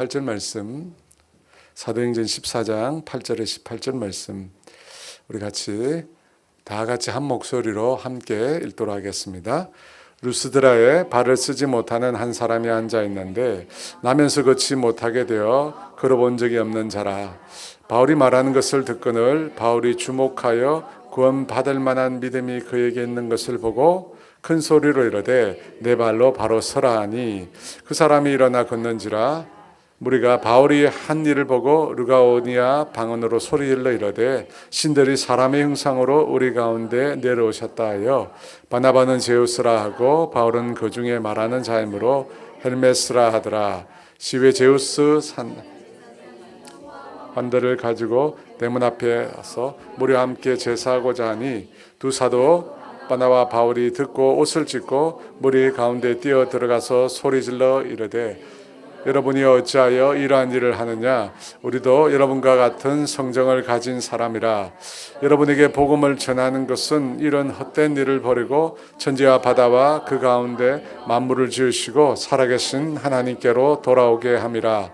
8절 말씀, 사도행전 14장 8절에 18절 말씀, 우리 다 같이 한 목소리로 함께 읽도록 하겠습니다. 루스드라에 발을 쓰지 못하는 한 사람이 앉아 있는데 나면서 걷지 못하게 되어 걸어본 적이 없는 자라. 바울이 말하는 것을 듣거늘 바울이 주목하여 구원받을 만한 믿음이 그에게 있는 것을 보고 큰 소리로 이르되 내 발로 바로 서라 하니 그 사람이 일어나 걷는지라. 무리가 바울이 한 일을 보고 르가오니아 방언으로 소리질러 이르되 신들이 사람의 형상으로 우리 가운데 내려오셨다 하여 바나바는 제우스라 하고 바울은 그 중에 말하는 자이므로 헬메스라 하더라. 시외 제우스 환들을 가지고 대문 앞에 와서 무리와 함께 제사하고자 하니 두 사도 바나와 바울이 듣고 옷을 찢고 무리 가운데 뛰어 들어가서 소리질러 이르되 여러분이 어찌하여 이러한 일을 하느냐? 우리도 여러분과 같은 성정을 가진 사람이라. 여러분에게 복음을 전하는 것은 이런 헛된 일을 버리고 천지와 바다와 그 가운데 만물을 지으시고 살아계신 하나님께로 돌아오게 함이라.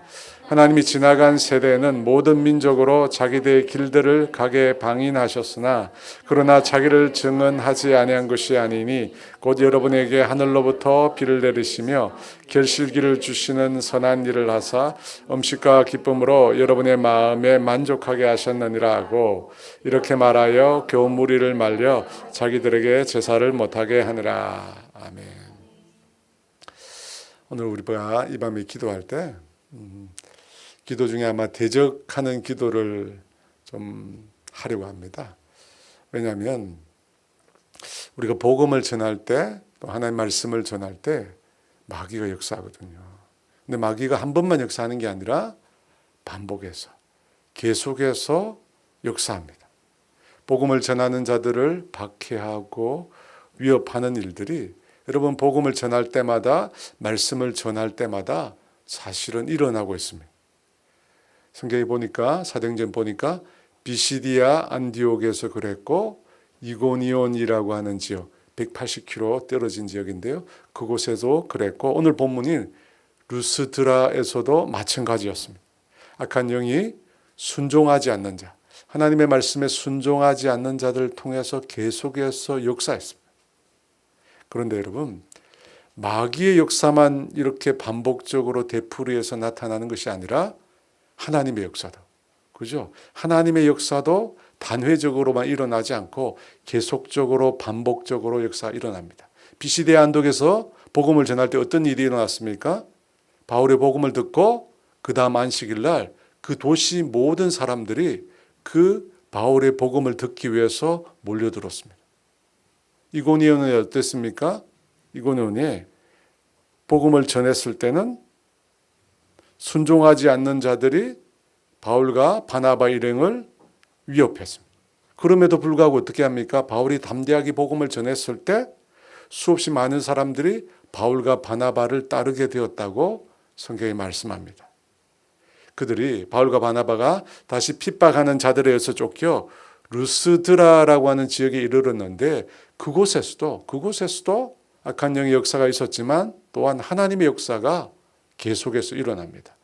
하나님이 지나간 세대에는 모든 민족으로 자기들의 길들을 가게 방인하셨으나 그러나 자기를 증언하지 아니한 것이 아니니 곧 여러분에게 하늘로부터 비를 내리시며 결실기를 주시는 선한 일을 하사 음식과 기쁨으로 여러분의 마음에 만족하게 하셨느니라 하고 이렇게 말하여 겨우 무리를 말려 자기들에게 제사를 못하게 하느라. 아멘. 오늘 우리가 이 밤에 기도할 때 기도 중에 아마 대적하는 기도를 좀 하려고 합니다. 왜냐하면 우리가 복음을 전할 때 또 하나님의 말씀을 전할 때 마귀가 역사하거든요. 근데 마귀가 한 번만 역사하는 게 아니라 반복해서 계속해서 역사합니다. 복음을 전하는 자들을 박해하고 위협하는 일들이 여러분 복음을 전할 때마다 말씀을 전할 때마다 사실은 일어나고 있습니다. 성경에 보니까 사도행전 보니까 비시디아 안디옥에서 그랬고 이고니온이라고 하는 지역 180km 떨어진 지역인데요. 그곳에도 그랬고 오늘 본문이 루스드라에서도 마찬가지였습니다. 악한 영이 순종하지 않는 자, 하나님의 말씀에 순종하지 않는 자들을 통해서 계속해서 역사했습니다. 그런데 여러분 마귀의 역사만 이렇게 반복적으로 되풀이해서 나타나는 것이 아니라 하나님의 역사도, 그죠? 하나님의 역사도 단회적으로만 일어나지 않고 계속적으로 반복적으로 역사가 일어납니다. 비시디아 안독에서 복음을 전할 때 어떤 일이 일어났습니까? 바울의 복음을 듣고 그 다음 안식일 날 그 도시 모든 사람들이 그 바울의 복음을 듣기 위해서 몰려들었습니다. 이고니온은 어땠습니까? 이고니온이 복음을 전했을 때는 순종하지 않는 자들이 바울과 바나바 일행을 위협했습니다. 그럼에도 불구하고 어떻게 합니까? 바울이 담대하게 복음을 전했을 때 수없이 많은 사람들이 바울과 바나바를 따르게 되었다고 성경이 말씀합니다. 그들이 바울과 바나바가 다시 핍박하는 자들에 의해서 쫓겨 루스드라라고 하는 지역에 이르렀는데 그곳에서도 악한 영의 역사가 있었지만 또한 하나님의 역사가 계속해서 일어납니다.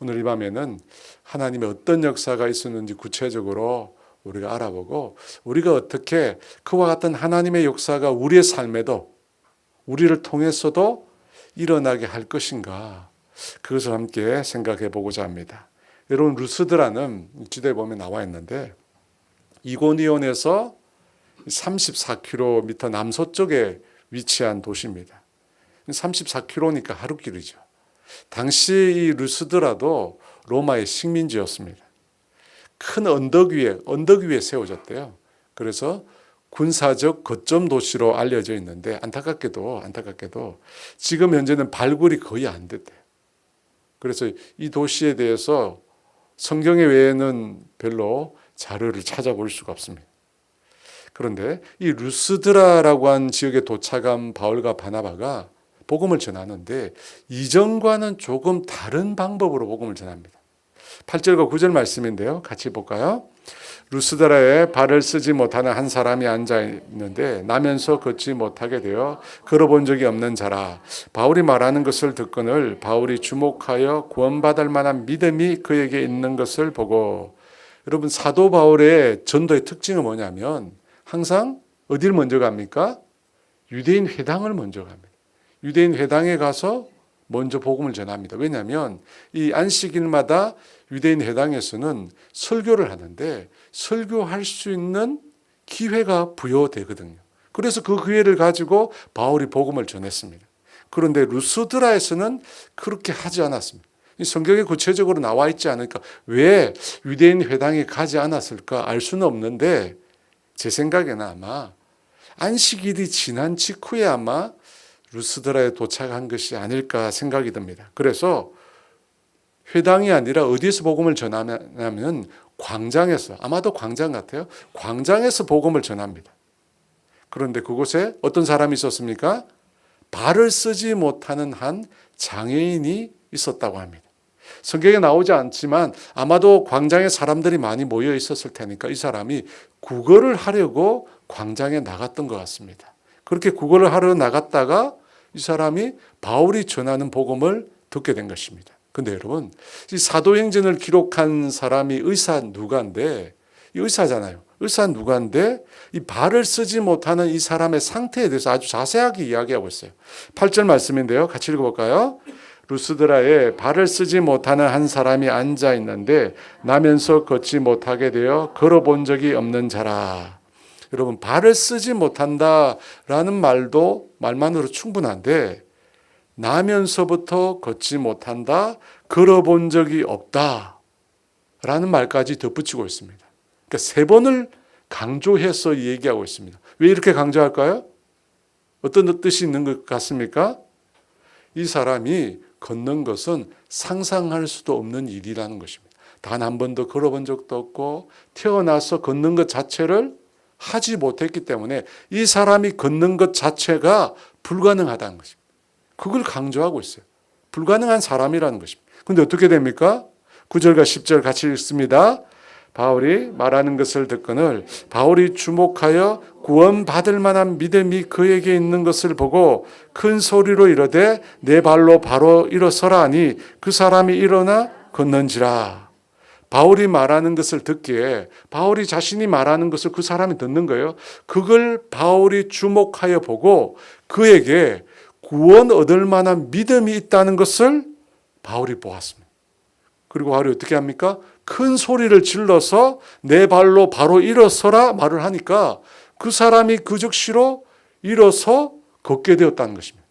오늘 이 밤에는 하나님의 어떤 역사가 있었는지 구체적으로 우리가 알아보고 우리가 어떻게 그와 같은 하나님의 역사가 우리의 삶에도 우리를 통해서도 일어나게 할 것인가 그것을 함께 생각해 보고자 합니다. 여러분 루스드라는 지도에 보면 나와 있는데 이고니온에서 34km 남서쪽에 위치한 도시입니다. 34km니까 하루길이죠. 당시 이 루스드라도 로마의 식민지였습니다. 큰 언덕 위에 세워졌대요. 그래서 군사적 거점 도시로 알려져 있는데 안타깝게도 지금 현재는 발굴이 거의 안 됐대요. 그래서 이 도시에 대해서 성경에 외에는 별로 자료를 찾아볼 수가 없습니다. 그런데 이 루스드라라고 한 지역에 도착한 바울과 바나바가 복음을 전하는데 이전과는 조금 다른 방법으로 복음을 전합니다. 8절과 9절 말씀인데요. 같이 볼까요? 루스드라에 발을 쓰지 못하는 한 사람이 앉아 있는데 나면서 걷지 못하게 되어 걸어본 적이 없는 자라. 바울이 말하는 것을 듣거늘 바울이 주목하여 구원받을 만한 믿음이 그에게 있는 것을 보고. 여러분, 사도 바울의 전도의 특징은 뭐냐면 항상 어디를 먼저 갑니까? 유대인 회당을 먼저 갑니다. 유대인 회당에 가서 먼저 복음을 전합니다. 왜냐하면 이 안식일마다 유대인 회당에서는 설교를 하는데 설교할 수 있는 기회가 부여되거든요. 그래서 그 기회를 가지고 바울이 복음을 전했습니다. 그런데 루스드라에서는 그렇게 하지 않았습니다. 성경에 구체적으로 나와 있지 않으니까 왜 유대인 회당에 가지 않았을까 알 수는 없는데 제 생각에는 아마 안식일이 지난 직후에 아마 루스드라에 도착한 것이 아닐까 생각이 듭니다. 그래서 회당이 아니라 어디에서 복음을 전하냐면 광장에서, 아마도 광장 같아요. 광장에서 복음을 전합니다. 그런데 그곳에 어떤 사람이 있었습니까? 발을 쓰지 못하는 한 장애인이 있었다고 합니다. 성경에 나오지 않지만 아마도 광장에 사람들이 많이 모여 있었을 테니까 이 사람이 구걸을 하려고 광장에 나갔던 것 같습니다. 그렇게 구걸을 하러 나갔다가 이 사람이 바울이 전하는 복음을 듣게 된 것입니다. 근데 여러분, 이 사도행전을 기록한 사람이 의사 누가인데, 이 의사잖아요. 의사 누가인데 이 발을 쓰지 못하는 이 사람의 상태에 대해서 아주 자세하게 이야기하고 있어요. 8절 말씀인데요. 같이 읽어볼까요? 루스드라에 발을 쓰지 못하는 한 사람이 앉아 있는데 나면서 걷지 못하게 되어 걸어본 적이 없는 자라. 여러분, 발을 쓰지 못한다라는 말만으로 충분한데 나면서부터 걷지 못한다, 걸어본 적이 없다 라는 말까지 덧붙이고 있습니다. 그러니까 3번을 강조해서 얘기하고 있습니다. 왜 이렇게 강조할까요? 어떤 뜻이 있는 것 같습니까? 이 사람이 걷는 것은 상상할 수도 없는 일이라는 것입니다. 단 한 번도 걸어본 적도 없고 태어나서 걷는 것 자체를 하지 못했기 때문에 이 사람이 걷는 것 자체가 불가능하다는 것입니다. 그걸 강조하고 있어요. 불가능한 사람이라는 것입니다. 그런데 어떻게 됩니까? 9절과 10절 같이 읽습니다. 바울이 말하는 것을 듣거늘 바울이 주목하여 구원받을 만한 믿음이 그에게 있는 것을 보고 큰 소리로 이르되 내 발로 바로 일어서라 하니 그 사람이 일어나 걷는지라. 바울이 말하는 것을 듣기에 바울이 자신이 말하는 것을 그 사람이 듣는 거예요. 그걸 바울이 주목하여 보고 그에게 구원 얻을 만한 믿음이 있다는 것을 바울이 보았습니다. 그리고 바울이 어떻게 합니까? 큰 소리를 질러서 내 발로 바로 일어서라 말을 하니까 그 사람이 그 즉시로 일어서 걷게 되었다는 것입니다.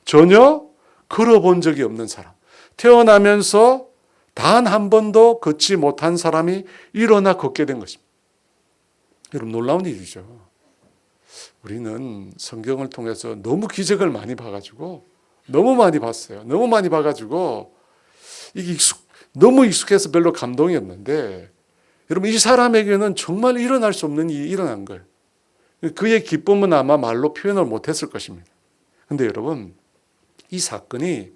전혀 걸어본 적이 없는 사람, 태어나면서 단 한 번도 걷지 못한 사람이 일어나 걷게 된 것입니다. 여러분, 놀라운 일이죠. 우리는 성경을 통해서 너무 기적을 많이 봐가지고 너무 많이 봤어요. 너무 많이 봐가지고 이게 너무 익숙해서 별로 감동이 없는데 여러분, 이 사람에게는 정말 일어날 수 없는 일이 일어난 거예요. 그의 기쁨은 아마 말로 표현을 못했을 것입니다. 그런데 여러분, 이 사건이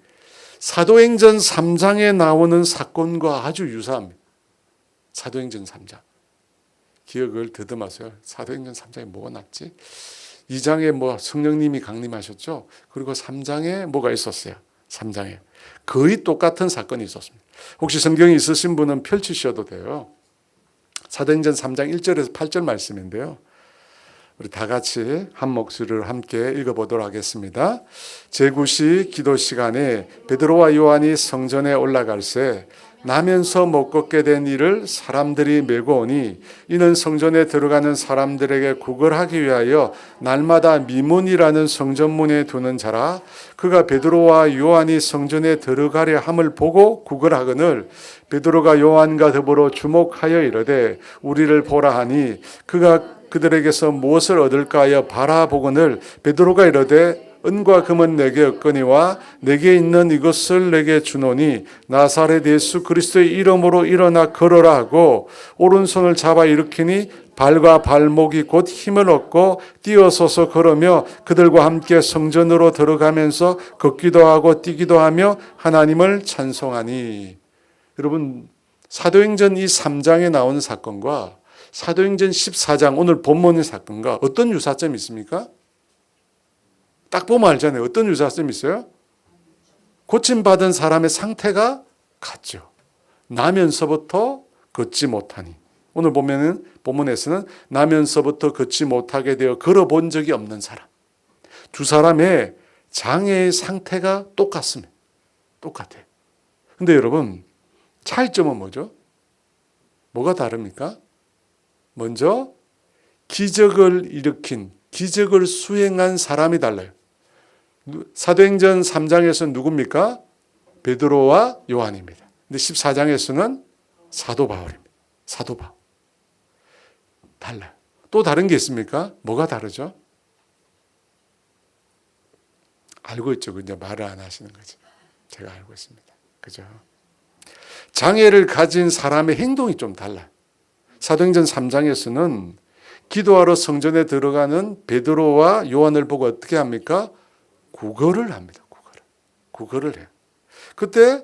사도행전 3장에 나오는 사건과 아주 유사합니다. 사도행전 3장. 기억을 더듬어서요. 사도행전 3장에 뭐가 났지? 2장에 성령님이 강림하셨죠. 그리고 3장에 뭐가 있었어요? 3장에 거의 똑같은 사건이 있었습니다. 혹시 성경이 있으신 분은 펼치셔도 돼요. 사도행전 3장 1절에서 8절 말씀인데요. 우리 다 같이 한 목소리로 함께 읽어보도록 하겠습니다. 제9시 기도 시간에 베드로와 요한이 성전에 올라갈새 나면서 못 걷게 된 이를 사람들이 메고 오니 이는 성전에 들어가는 사람들에게 구걸하기 위하여 날마다 미문이라는 성전문에 두는 자라. 그가 베드로와 요한이 성전에 들어가려 함을 보고 구걸하거늘 베드로가 요한과 더불어 주목하여 이르되 우리를 보라 하니 그가 그들에게서 무엇을 얻을까 하여 바라보거늘 베드로가 이르되 은과 금은 내게 없거니와 내게 있는 이것을 내게 주노니 나사렛 예수 그리스도의 이름으로 일어나 걸어라 하고 오른손을 잡아 일으키니 발과 발목이 곧 힘을 얻고 뛰어서서 걸으며 그들과 함께 성전으로 들어가면서 걷기도 하고 뛰기도 하며 하나님을 찬송하니. 여러분 사도행전 이 3장에 나오는 사건과 사도행전 14장 오늘 본문의 사건과 어떤 유사점이 있습니까? 딱 보면 알잖아요. 어떤 유사점이 있어요? 고침받은 사람의 상태가 같죠. 나면서부터 걷지 못하니. 오늘 보면은 본문에서는 나면서부터 걷지 못하게 되어 걸어본 적이 없는 사람. 두 사람의 장애의 상태가 똑같습니다. 똑같아요. 근데 여러분 차이점은 뭐죠? 뭐가 다릅니까? 먼저 기적을 일으킨, 기적을 수행한 사람이 달라요. 사도행전 3장에서는 누굽니까? 베드로와 요한입니다. 근데 14장에서는 사도 바울입니다. 사도 바울. 달라요. 또 다른 게 있습니까? 뭐가 다르죠? 알고 있죠. 그냥 말을 안 하시는 거죠. 제가 알고 있습니다. 그죠? 장애를 가진 사람의 행동이 좀 달라요. 사도행전 3장에서는 기도하러 성전에 들어가는 베드로와 요한을 보고 어떻게 합니까? 구걸을 합니다. 구걸을 해요. 그때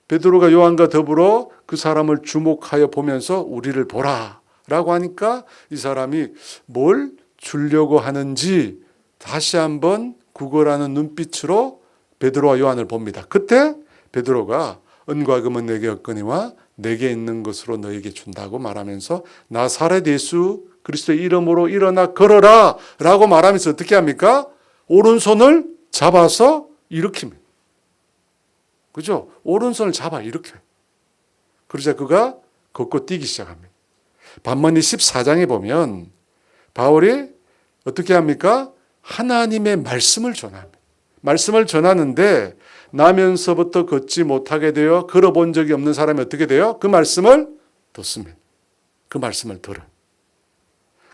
베드로가 요한과 더불어 그 사람을 주목하여 보면서 우리를 보라 라고 하니까 이 사람이 뭘 주려고 하는지 다시 한번 구걸하는 눈빛으로 베드로와 요한을 봅니다. 그때 베드로가 은과 금은 내게 없거니와 내게 있는 것으로 너에게 준다고 말하면서 나사렛 예수 그리스도의 이름으로 일어나 걸어라 라고 말하면서 어떻게 합니까? 오른손을 잡아서 일으킵니다. 그죠? 오른손을 잡아 일으켜요. 그러자 그가 걷고 뛰기 시작합니다. 반면에 14장에 보면 바울이 어떻게 합니까? 하나님의 말씀을 전합니다. 말씀을 전하는데 나면서부터 걷지 못하게 되어 걸어본 적이 없는 사람이 어떻게 돼요? 그 말씀을 듣습니다. 그 말씀을 들어요.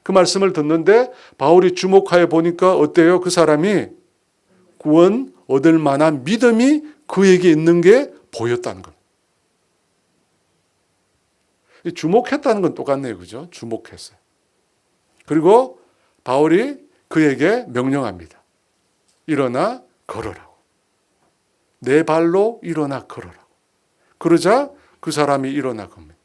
그 말씀을 듣는데 바울이 주목하여 보니까 어때요? 그 사람이 구원 얻을 만한 믿음이 그에게 있는 게 보였다는 겁니다. 주목했다는 건 똑같네요. 그죠? 주목했어요. 그리고 바울이 그에게 명령합니다. 일어나 걸어라고. 내 발로 일어나 걸어라고. 그러자 그 사람이 일어나 겁니다.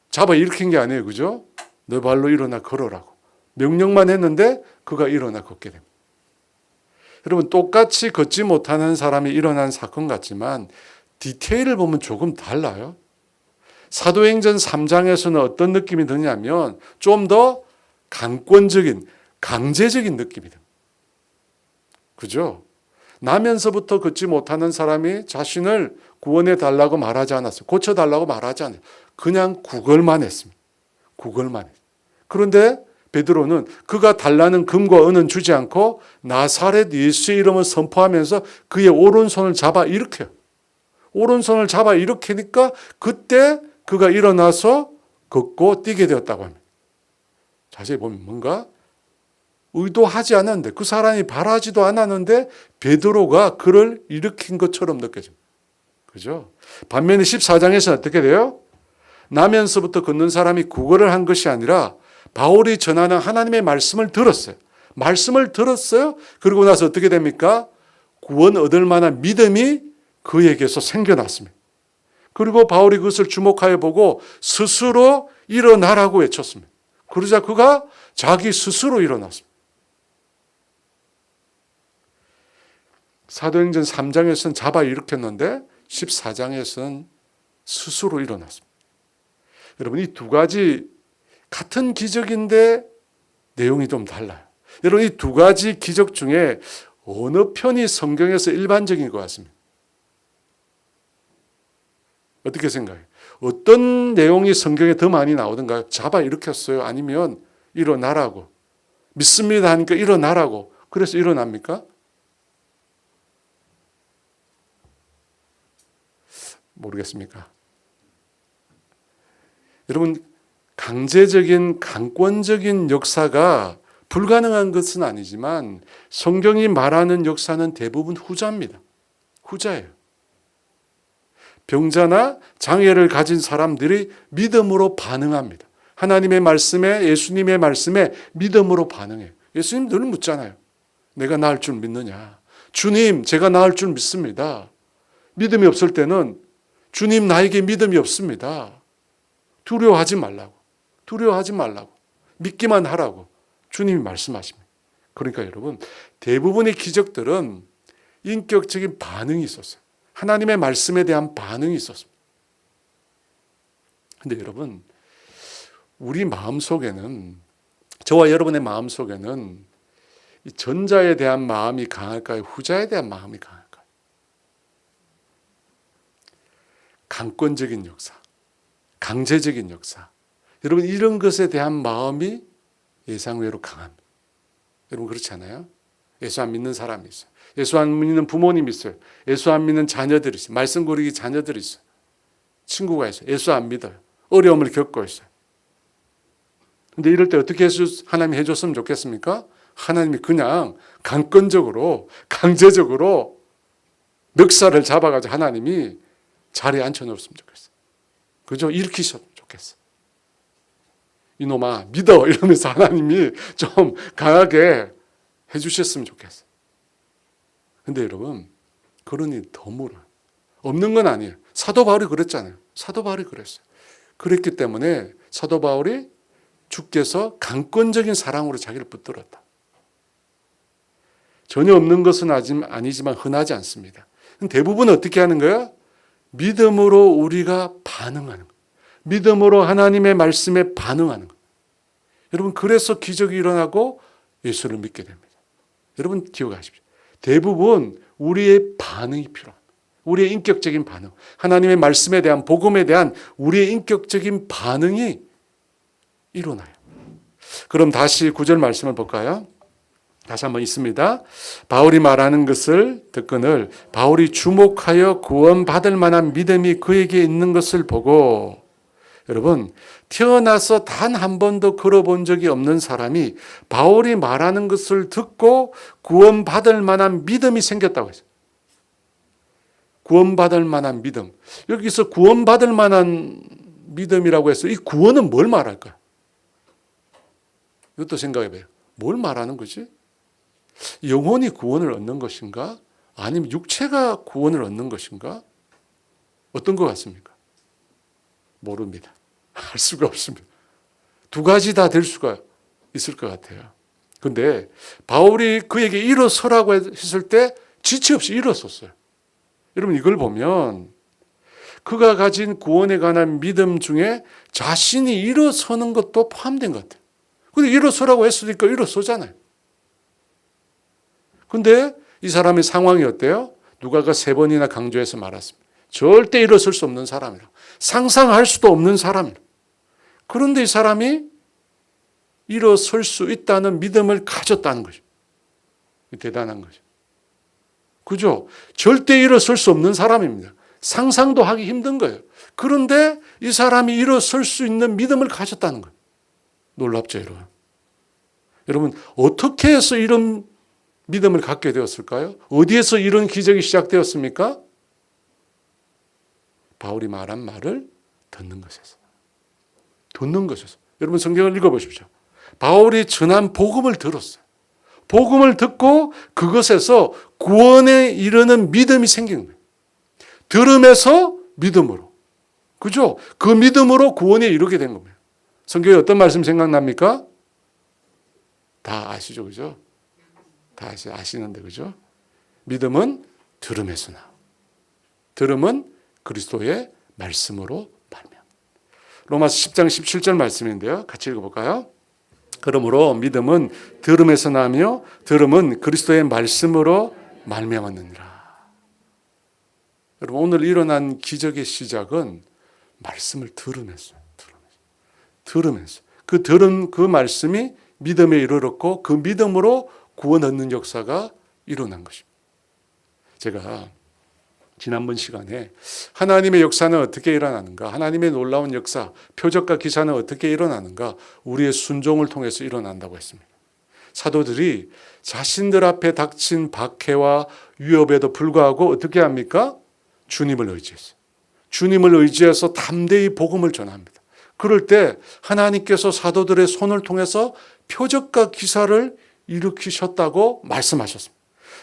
잡아 일으킨 게 아니에요. 그죠? 내 발로 일어나 걸어라고. 명령만 했는데 그가 일어나 걷게 됩니다. 여러분 똑같이 걷지 못하는 사람이 일어난 사건 같지만 디테일을 보면 조금 달라요. 사도행전 3장에서는 어떤 느낌이 드냐면 좀 더 강권적인, 강제적인 느낌이 듭니다. 그죠? 나면서부터 걷지 못하는 사람이 자신을 구원해 달라고 말하지 않았어요. 고쳐 달라고 말하지 않아요. 그냥 구걸만 했습니다. 구걸만 했어요. 그런데 베드로는 그가 달라는 금과 은은 주지 않고 나사렛 예수의 이름을 선포하면서 그의 오른손을 잡아 일으켜요. 오른손을 잡아 일으키니까 그때 그가 일어나서 걷고 뛰게 되었다고 합니다. 자세히 보면 뭔가 의도하지 않았는데 그 사람이 바라지도 않았는데 베드로가 그를 일으킨 것처럼 느껴집니다. 그죠? 반면에 14장에서는 어떻게 돼요? 나면서부터 걷는 사람이 구걸을 한 것이 아니라 바울이 전하는 하나님의 말씀을 들었어요. 말씀을 들었어요. 그러고 나서 어떻게 됩니까? 구원 얻을 만한 믿음이 그에게서 생겨났습니다. 그리고 바울이 그것을 주목하여 보고 스스로 일어나라고 외쳤습니다. 그러자 그가 자기 스스로 일어났습니다. 사도행전 3장에서는 잡아 일으켰는데 14장에서는 스스로 일어났습니다. 여러분 이 두 가지 같은 기적인데 내용이 좀 달라요. 여러분 이 두 가지 기적 중에 어느 편이 성경에서 일반적인 것 같습니다. 어떻게 생각해요? 어떤 내용이 성경에 더 많이 나오던가요? 잡아 일으켰어요? 아니면 일어나라고? 믿습니다 하니까 일어나라고. 그래서 일어납니까? 모르겠습니까? 여러분 강제적인 강권적인 역사가 불가능한 것은 아니지만 성경이 말하는 역사는 대부분 후자입니다. 후자예요. 병자나 장애를 가진 사람들이 믿음으로 반응합니다. 하나님의 말씀에 예수님의 말씀에 믿음으로 반응해요. 예수님 늘 묻잖아요. 내가 나을 줄 믿느냐. 주님 제가 나을 줄 믿습니다. 믿음이 없을 때는 주님 나에게 믿음이 없습니다. 두려워하지 말라고. 두려워하지 말라고. 믿기만 하라고 주님이 말씀하십니다. 그러니까 여러분, 대부분의 기적들은 인격적인 반응이 있었어요. 하나님의 말씀에 대한 반응이 있었습니다. 근데 여러분, 우리 마음속에는, 저와 여러분의 마음속에는 이 전자에 대한 마음이 강할까요? 후자에 대한 마음이 강할까요? 강권적인 역사, 강제적인 역사. 여러분, 이런 것에 대한 마음이 예상외로 강합니다. 여러분, 그렇지 않아요? 예수 안 믿는 사람이 있어요. 예수 안 믿는 부모님이 있어요. 예수 안 믿는 자녀들이 있어요. 말씀 고르기 자녀들이 있어요. 친구가 있어요. 예수 안 믿어요. 어려움을 겪고 있어요. 근데 이럴 때 어떻게 하나님이 해줬으면 좋겠습니까? 하나님이 그냥 강권적으로, 강제적으로 멱살을 잡아가지고 하나님이 자리에 앉혀놓았으면 좋겠어요. 그죠? 일으키셨으면 좋겠어요. 이놈아 믿어 이러면서 하나님이 좀 강하게 해주셨으면 좋겠어요. 근데 여러분, 그러니 드물어요. 없는 건 아니에요. 사도 바울이 그랬잖아요. 사도 바울이 그랬어요. 그랬기 때문에 사도 바울이 주께서 강권적인 사랑으로 자기를 붙들었다. 전혀 없는 것은 아니지만 흔하지 않습니다. 대부분 어떻게 하는 거야? 믿음으로 우리가 반응하는 거예요. 믿음으로 하나님의 말씀에 반응하는 거예요. 여러분, 그래서 기적이 일어나고 예수를 믿게 됩니다. 여러분 기억하십시오. 대부분 우리의 반응이 필요합니다. 우리의 인격적인 반응, 하나님의 말씀에 대한, 복음에 대한 우리의 인격적인 반응이 일어나요. 그럼 다시 9절 말씀을 볼까요? 다시 한번 있습니다. 바울이 말하는 것을 듣거늘 바울이 주목하여 구원받을 만한 믿음이 그에게 있는 것을 보고, 여러분, 태어나서 단 한 번도 걸어본 적이 없는 사람이 바울이 말하는 것을 듣고 구원받을 만한 믿음이 생겼다고 했어요. 구원받을 만한 믿음. 여기서 구원받을 만한 믿음이라고 해서 이 구원은 뭘 말할까요? 이것도 생각해 봐요. 뭘 말하는 거지? 영혼이 구원을 얻는 것인가? 아니면 육체가 구원을 얻는 것인가? 어떤 것 같습니까? 모릅니다. 알 수가 없습니다. 두 가지 다 될 수가 있을 것 같아요. 그런데 바울이 그에게 일어서라고 했을 때 지체 없이 일어섰어요. 여러분, 이걸 보면 그가 가진 구원에 관한 믿음 중에 자신이 일어서는 것도 포함된 것 같아요. 근데 일어서라고 했으니까 일어서잖아요. 근데 이 사람의 상황이 어때요? 누가가 3번이나 강조해서 말했습니다. 절대 일어설 수 없는 사람이라. 상상할 수도 없는 사람이라. 그런데 이 사람이 일어설 수 있다는 믿음을 가졌다는 거죠. 대단한 거죠. 그죠? 절대 일어설 수 없는 사람입니다. 상상도 하기 힘든 거예요. 그런데 이 사람이 일어설 수 있는 믿음을 가졌다는 거예요. 놀랍죠, 여러분? 여러분, 어떻게 해서 이런 믿음을 갖게 되었을까요? 어디에서 이런 기적이 시작되었습니까? 바울이 말한 말을 듣는 것에서. 듣는 것에서. 여러분, 성경을 읽어보십시오. 바울이 전한 복음을 들었어요. 복음을 듣고 그것에서 구원에 이르는 믿음이 생긴 거예요. 들음에서 믿음으로. 그죠? 그 믿음으로 구원에 이르게 된 겁니다. 성경에 어떤 말씀 생각납니까? 다 아시죠? 그죠? 다 아시는데, 그죠? 믿음은 들음에서 나오. 들음은 그리스도의 말씀으로 말미암아. 로마서 10장 17절 말씀인데요. 같이 읽어볼까요? 그러므로 믿음은 들음에서 나며 들음은 그리스도의 말씀으로 말미암았느니라. 여러분, 오늘 일어난 기적의 시작은 말씀을 들으면서. 그 말씀이 믿음에 이르렀고 그 믿음으로 구원 얻는 역사가 일어난 것입니다. 제가 지난번 시간에 하나님의 역사는 어떻게 일어나는가, 하나님의 놀라운 역사, 표적과 기사는 어떻게 일어나는가, 우리의 순종을 통해서 일어난다고 했습니다. 사도들이 자신들 앞에 닥친 박해와 위협에도 불구하고 어떻게 합니까? 주님을 의지했어요. 주님을 의지해서 담대히 복음을 전합니다. 그럴 때 하나님께서 사도들의 손을 통해서 표적과 기사를 일으키셨다고 말씀하셨습니다.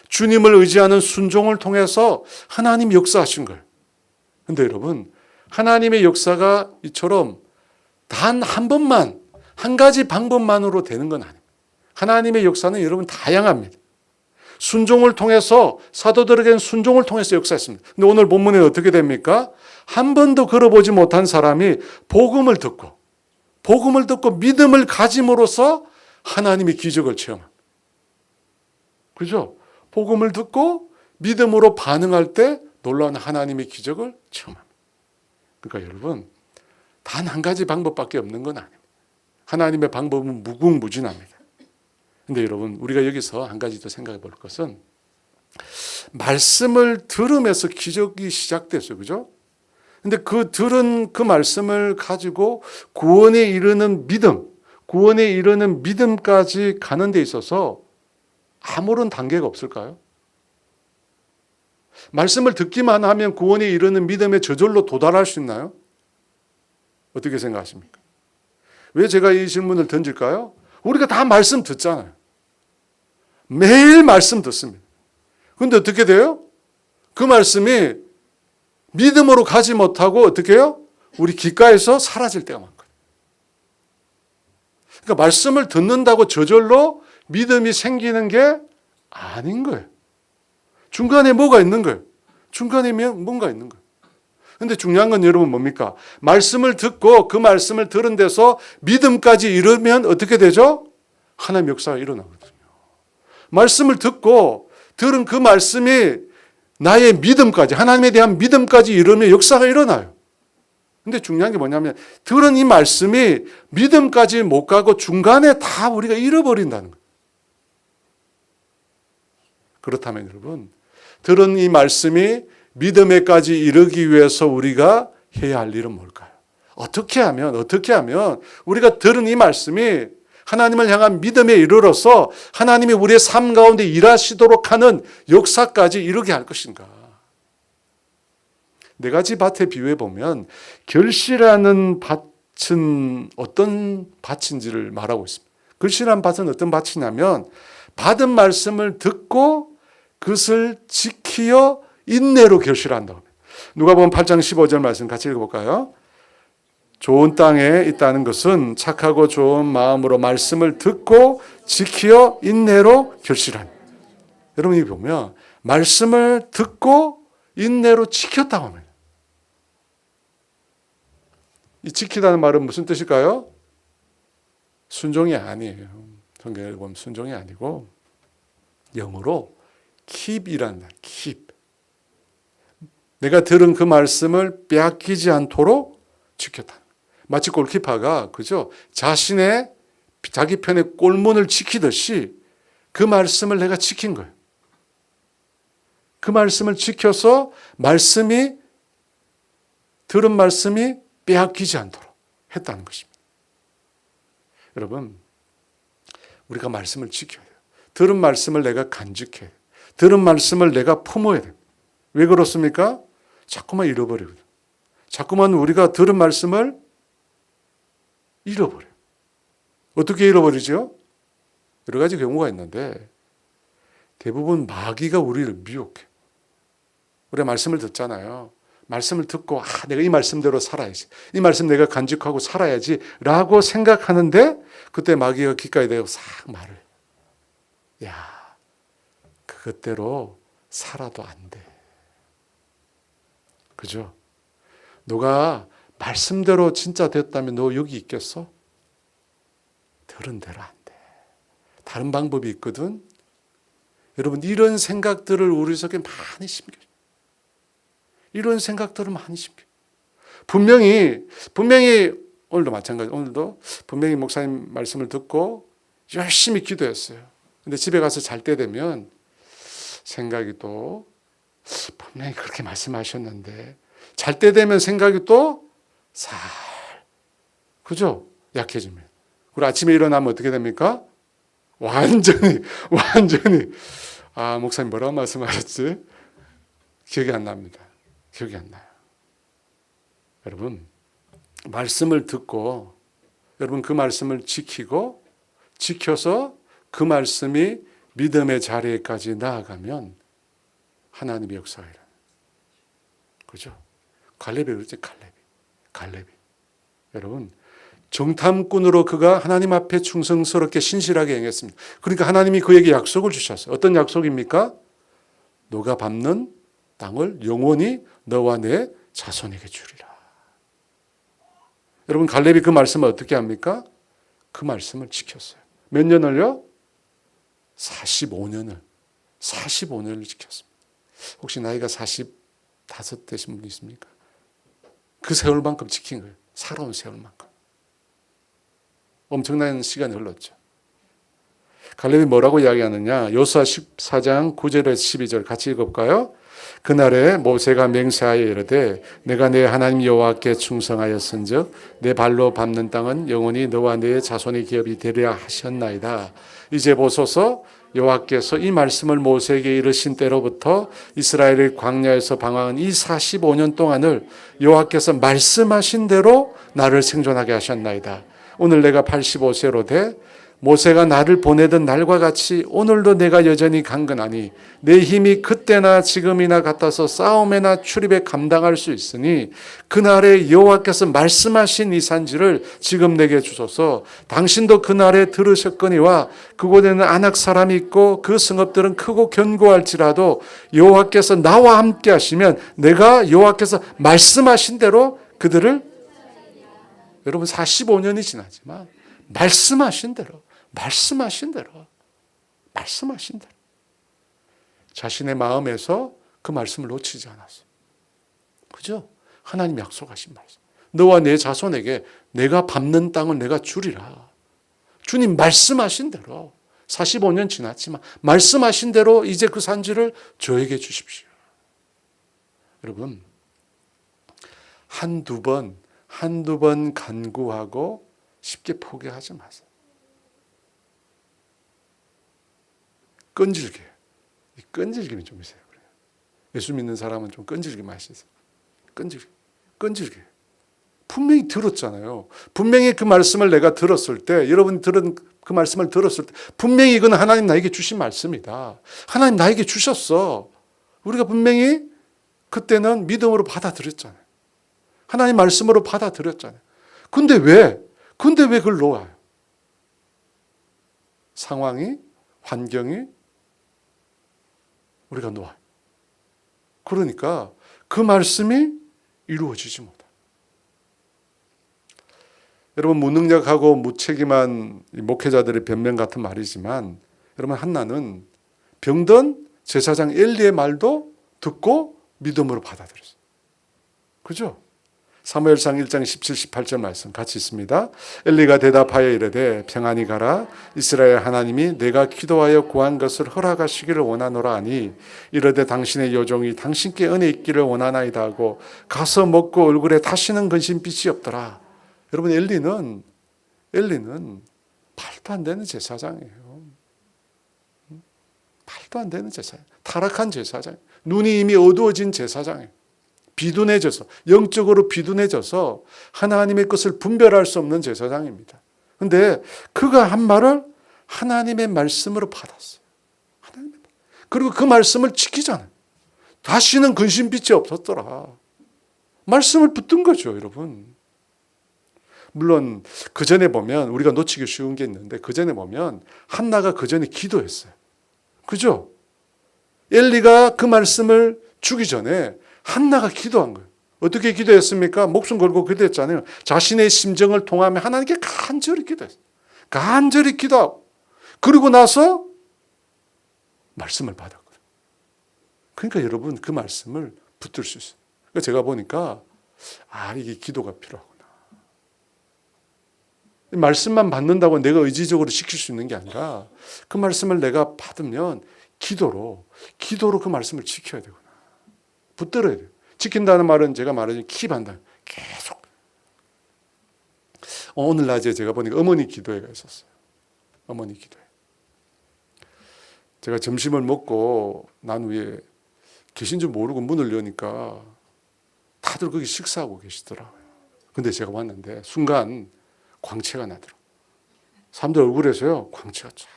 주님을 의지하는 순종을 통해서 하나님 역사하신 거예요. 근데 여러분, 하나님의 역사가 이처럼 단 한 번만, 한 가지 방법만으로 되는 건 아닙니다. 하나님의 역사는 여러분 다양합니다. 순종을 통해서, 사도들에게는 순종을 통해서 역사했습니다. 근데 오늘 본문에 어떻게 됩니까? 한 번도 걸어보지 못한 사람이 복음을 듣고 믿음을 가짐으로써 하나님의 기적을 체험합니다. 그죠? 복음을 듣고 믿음으로 반응할 때 놀라운 하나님의 기적을 체험합니다. 그러니까 여러분, 단 한 가지 방법밖에 없는 건 아닙니다. 하나님의 방법은 무궁무진합니다. 근데 여러분, 우리가 여기서 한 가지 더 생각해 볼 것은 말씀을 들으면서 기적이 시작됐어요. 그죠? 근데 그 들은 그 말씀을 가지고 구원에 이르는 믿음까지 가는 데 있어서 아무런 단계가 없을까요? 말씀을 듣기만 하면 구원에 이르는 믿음의 저절로 도달할 수 있나요? 어떻게 생각하십니까? 왜 제가 이 질문을 던질까요? 우리가 다 말씀 듣잖아요. 매일 말씀 듣습니다. 그런데 어떻게 돼요? 그 말씀이 믿음으로 가지 못하고 어떻게 해요? 우리 귓가에서 사라질 때가 많거든요. 그러니까 말씀을 듣는다고 저절로 믿음이 생기는 게 아닌 거예요. 중간에 뭐가 있는 거예요. 중간에 뭔가 있는 거예요. 그런데 중요한 건 여러분 뭡니까? 말씀을 듣고 그 말씀을 들은 데서 믿음까지 이르면 어떻게 되죠? 하나님의 역사가 일어나거든요. 말씀을 듣고 들은 그 말씀이 나의 믿음까지, 하나님에 대한 믿음까지 이르면 역사가 일어나요. 근데 중요한 게 뭐냐면 들은 이 말씀이 믿음까지 못 가고 중간에 다 우리가 잃어버린다는 거예요. 그렇다면 여러분, 들은 이 말씀이 믿음에까지 이르기 위해서 우리가 해야 할 일은 뭘까요? 어떻게 하면 우리가 들은 이 말씀이 하나님을 향한 믿음에 이르러서 하나님이 우리의 삶 가운데 일하시도록 하는 역사까지 이르게 할 것인가? 네 가지 밭에 비유해 보면 결실하는 밭은 어떤 밭인지를 말하고 있습니다. 결실한 밭은 어떤 밭이냐면 받은 말씀을 듣고 그것을 지키어 인내로 결실한다. 누가복음 8장 15절 말씀 같이 읽어볼까요? 좋은 땅에 있다는 것은 착하고 좋은 마음으로 말씀을 듣고 지키어 인내로 결실한. 여러분이 보면 말씀을 듣고 인내로 지켰다고 합니다. 이 지키다는 말은 무슨 뜻일까요? 순종이 아니에요. 성경에 보면 순종이 아니고 영어로 keep이라는 말, keep. 내가 들은 그 말씀을 빼앗기지 않도록 지켰다. 마치 골키퍼가 그죠? 자기 편의 골문을 지키듯이 그 말씀을 내가 지킨 거예요. 그 말씀을 지켜서 들은 말씀이 빼앗기지 않도록 했다는 것입니다. 여러분, 우리가 말씀을 지켜야 돼요. 들은 말씀을 내가 간직해야 돼요. 들은 말씀을 내가 품어야 돼요. 왜 그렇습니까? 자꾸만 잃어버리거든요. 자꾸만 우리가 들은 말씀을 잃어버려요. 어떻게 잃어버리죠? 여러 가지 경우가 있는데 대부분 마귀가 우리를 미혹해요. 우리가 말씀을 듣잖아요. 말씀을 듣고 내가 이 말씀대로 살아야지. 이 말씀 내가 간직하고 살아야지 라고 생각하는데 그때 마귀가 귓가에 대고 싹 말을 야, 그것대로 살아도 안 돼. 그죠? 너가 말씀대로 진짜 됐다면 너 여기 있겠어? 들은 대로 안 돼. 다른 방법이 있거든. 여러분, 이런 생각들을 우리 속에 많이 심겨요. 이런 생각들을 많이 심겨요. 분명히 오늘도 마찬가지. 오늘도 분명히 목사님 말씀을 듣고 열심히 기도했어요. 근데 집에 가서 잘 때 되면 생각이 또 분명히 그렇게 말씀하셨는데 잘 때 되면 생각이 또 그죠? 약해지면. 그리고 아침에 일어나면 어떻게 됩니까? 완전히 목사님 뭐라고 말씀하셨지? 기억이 안 납니다. 기억이 안 나요. 여러분, 말씀을 듣고 여러분 그 말씀을 지켜서 그 말씀이 믿음의 자리에까지 나아가면 하나님의 역사가 일어나요. 그죠? 갈렙이 그랬지. 갈렙이. 여러분, 정탐꾼으로 그가 하나님 앞에 충성스럽게 신실하게 행했습니다. 그러니까 하나님이 그에게 약속을 주셨어요. 어떤 약속입니까? 너가 밟는 땅을 영원히 너와 내 자손에게 주리라. 여러분, 갈렙이 그 말씀을 어떻게 합니까? 그 말씀을 지켰어요. 몇 년을요? 45년을 지켰습니다. 혹시 나이가 45 되신 분 있습니까? 그 세월만큼 지킨 거예요. 살아온 세월만큼. 엄청난 시간이 흘렀죠. 갈렙이 뭐라고 이야기하느냐? 여호수아 14장 9절에서 12절 같이 읽어볼까요? 그날에 모세가 맹세하여 이르되 내가 내 하나님 여호와께 충성하였은즉 내 발로 밟는 땅은 영원히 너와 내 자손의 기업이 되리라 하셨나이다. 이제 보소서, 여호와께서 이 말씀을 모세에게 이르신 때로부터 이스라엘의 광야에서 방황한 이 45년 동안을 여호와께서 말씀하신 대로 나를 생존하게 하셨나이다. 오늘 내가 85세로 돼 모세가 나를 보내던 날과 같이 오늘도 내가 여전히 강건하니 내 힘이 그때나 지금이나 같아서 싸움에나 출입에 감당할 수 있으니 그날에 여호와께서 말씀하신 이 산지를 지금 내게 주소서. 당신도 그날에 들으셨거니와 그곳에는 아낙 사람이 있고 그 성읍들은 크고 견고할지라도 여호와께서 나와 함께 하시면 내가 여호와께서 말씀하신 대로 그들을, 여러분 45년이 지나지만 말씀하신 대로 자신의 마음에서 그 말씀을 놓치지 않았어요. 그죠? 하나님 약속하신 말씀. 너와 내 자손에게 내가 밟는 땅을 내가 주리라. 주님 말씀하신 대로 45년 지났지만 말씀하신 대로 이제 그 산지를 저에게 주십시오. 여러분, 한두 번 간구하고 쉽게 포기하지 마세요. 끈질김이 좀 있어요. 예수 믿는 사람은 좀 끈질김 맛이 있어요. 끈질기. 분명히 들었잖아요. 분명히 그 말씀을 내가 들었을 때, 여러분 들은 그 말씀을 들었을 때, 분명히 이건 하나님 나에게 주신 말씀이다. 하나님 나에게 주셨어. 우리가 분명히 그때는 믿음으로 받아들였잖아요. 하나님 말씀으로 받아들였잖아요. 근데 왜 그걸 놓아요? 상황이, 환경이 우리가 놓아요. 그러니까 그 말씀이 이루어지지 못해요. 여러분, 무능력하고 무책임한 목회자들의 변명 같은 말이지만, 여러분, 한나는 병든 제사장 엘리의 말도 듣고 믿음으로 받아들였어요. 그죠? 사무엘상 1장 17, 18절 말씀 같이 있습니다. 엘리가 대답하여 이르되 평안히 가라. 이스라엘 하나님이 내가 기도하여 구한 것을 허락하시기를 원하노라 하니 이르되 당신의 여종이 당신께 은혜 있기를 원하나이다 하고 가서 먹고 얼굴에 다시는 근심빛이 없더라. 여러분, 엘리는 말도 안 되는 제사장이에요. 말도 안 되는 제사장, 타락한 제사장, 눈이 이미 어두워진 제사장이에요. 비둔해져서, 영적으로 비둔해져서 하나님의 것을 분별할 수 없는 제사장입니다. 그런데 그가 한 말을 하나님의 말씀으로 받았어요. 그리고 그 말씀을 지키잖아요. 다시는 근심빛이 없었더라. 말씀을 붙든 거죠, 여러분. 물론 그 전에 보면 우리가 놓치기 쉬운 게 있는데, 그 전에 보면 한나가 그 전에 기도했어요. 그죠? 엘리가 그 말씀을 주기 전에 한나가 기도한 거예요. 어떻게 기도했습니까? 목숨 걸고 기도했잖아요. 자신의 심정을 통하며 하나님께 간절히 기도했어요. 간절히 기도하고 그리고 나서 말씀을 받았거든요. 그러니까 여러분, 그 말씀을 붙들 수 있어요. 그러니까 제가 보니까 이게 기도가 필요하구나. 말씀만 받는다고 내가 의지적으로 지킬 수 있는 게 아니라 그 말씀을 내가 받으면 기도로 그 말씀을 지켜야 되구나. 붙들어야 돼요. 지킨다는 말은 제가 말하자면 킵한다. 계속. 오늘 낮에 제가 보니까 어머니 기도회가 있었어요. 어머니 기도회. 제가 점심을 먹고 난 후에 계신 줄 모르고 문을 여니까 다들 거기 식사하고 계시더라고요. 근데 제가 왔는데 순간 광채가 나더라고요. 사람들 얼굴에서요, 광채가 쫙.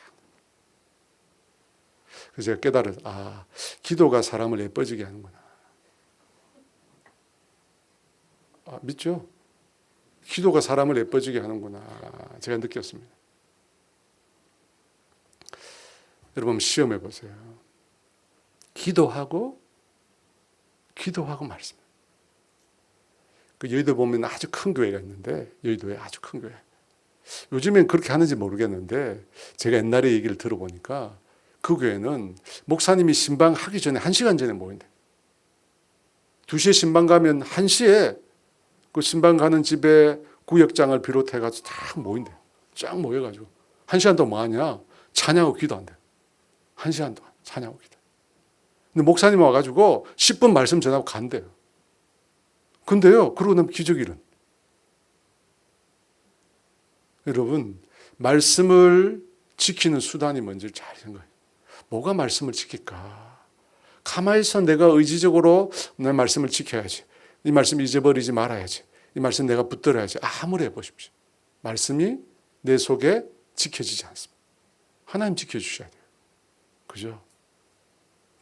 그래서 제가 깨달아서, 기도가 사람을 예뻐지게 하는구나. 믿죠? 기도가 사람을 예뻐지게 하는구나. 제가 느꼈습니다. 여러분 시험해 보세요. 기도하고 말씀. 그 여의도 보면 아주 큰 교회가 있는데, 여의도에 아주 큰 교회. 요즘엔 그렇게 하는지 모르겠는데 제가 옛날에 얘기를 들어보니까 그 교회는 목사님이 신방하기 전에 1시간 전에 모인대. 2시에 신방 가면 1시에 그 신방 가는 집에 구역장을 비롯해가지고 다 모인대. 쫙 모여가지고 1시간 동안 뭐 하냐? 찬양하고 기도한대. 1시간 동안 찬양하고 기도. 근데 목사님 와가지고 10분 말씀 전하고 간대요. 근데요, 그러고 나면 기적이 일어나. 여러분, 말씀을 지키는 수단이 뭔지 잘 생각해요. 뭐가 말씀을 지킬까? 가만히 있어 내가 의지적으로 내 말씀을 지켜야지. 이 말씀 잊어버리지 말아야지. 이 말씀 내가 붙들어야지. 아무리 해보십시오. 말씀이 내 속에 지켜지지 않습니다. 하나님 지켜주셔야 돼요. 그죠?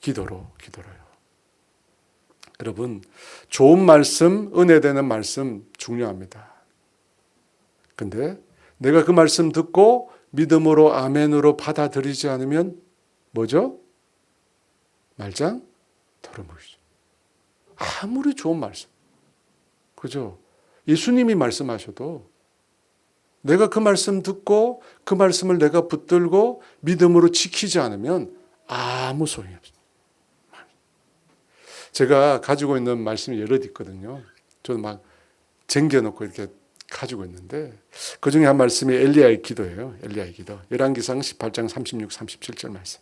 기도로요. 여러분, 좋은 말씀, 은혜되는 말씀 중요합니다. 근데 내가 그 말씀 듣고 믿음으로 아멘으로 받아들이지 않으면 뭐죠? 말짱 덜어먹이죠. 아무리 좋은 말씀. 그죠? 예수님이 말씀하셔도 내가 그 말씀 듣고 그 말씀을 내가 붙들고 믿음으로 지키지 않으면 아무 소용이 없습니다. 제가 가지고 있는 말씀이 여럿 있거든요. 저는 막 쟁겨놓고 이렇게 가지고 있는데 그 중에 한 말씀이 엘리야의 기도예요. 엘리야의 기도. 열왕기상 18장 36, 37절 말씀.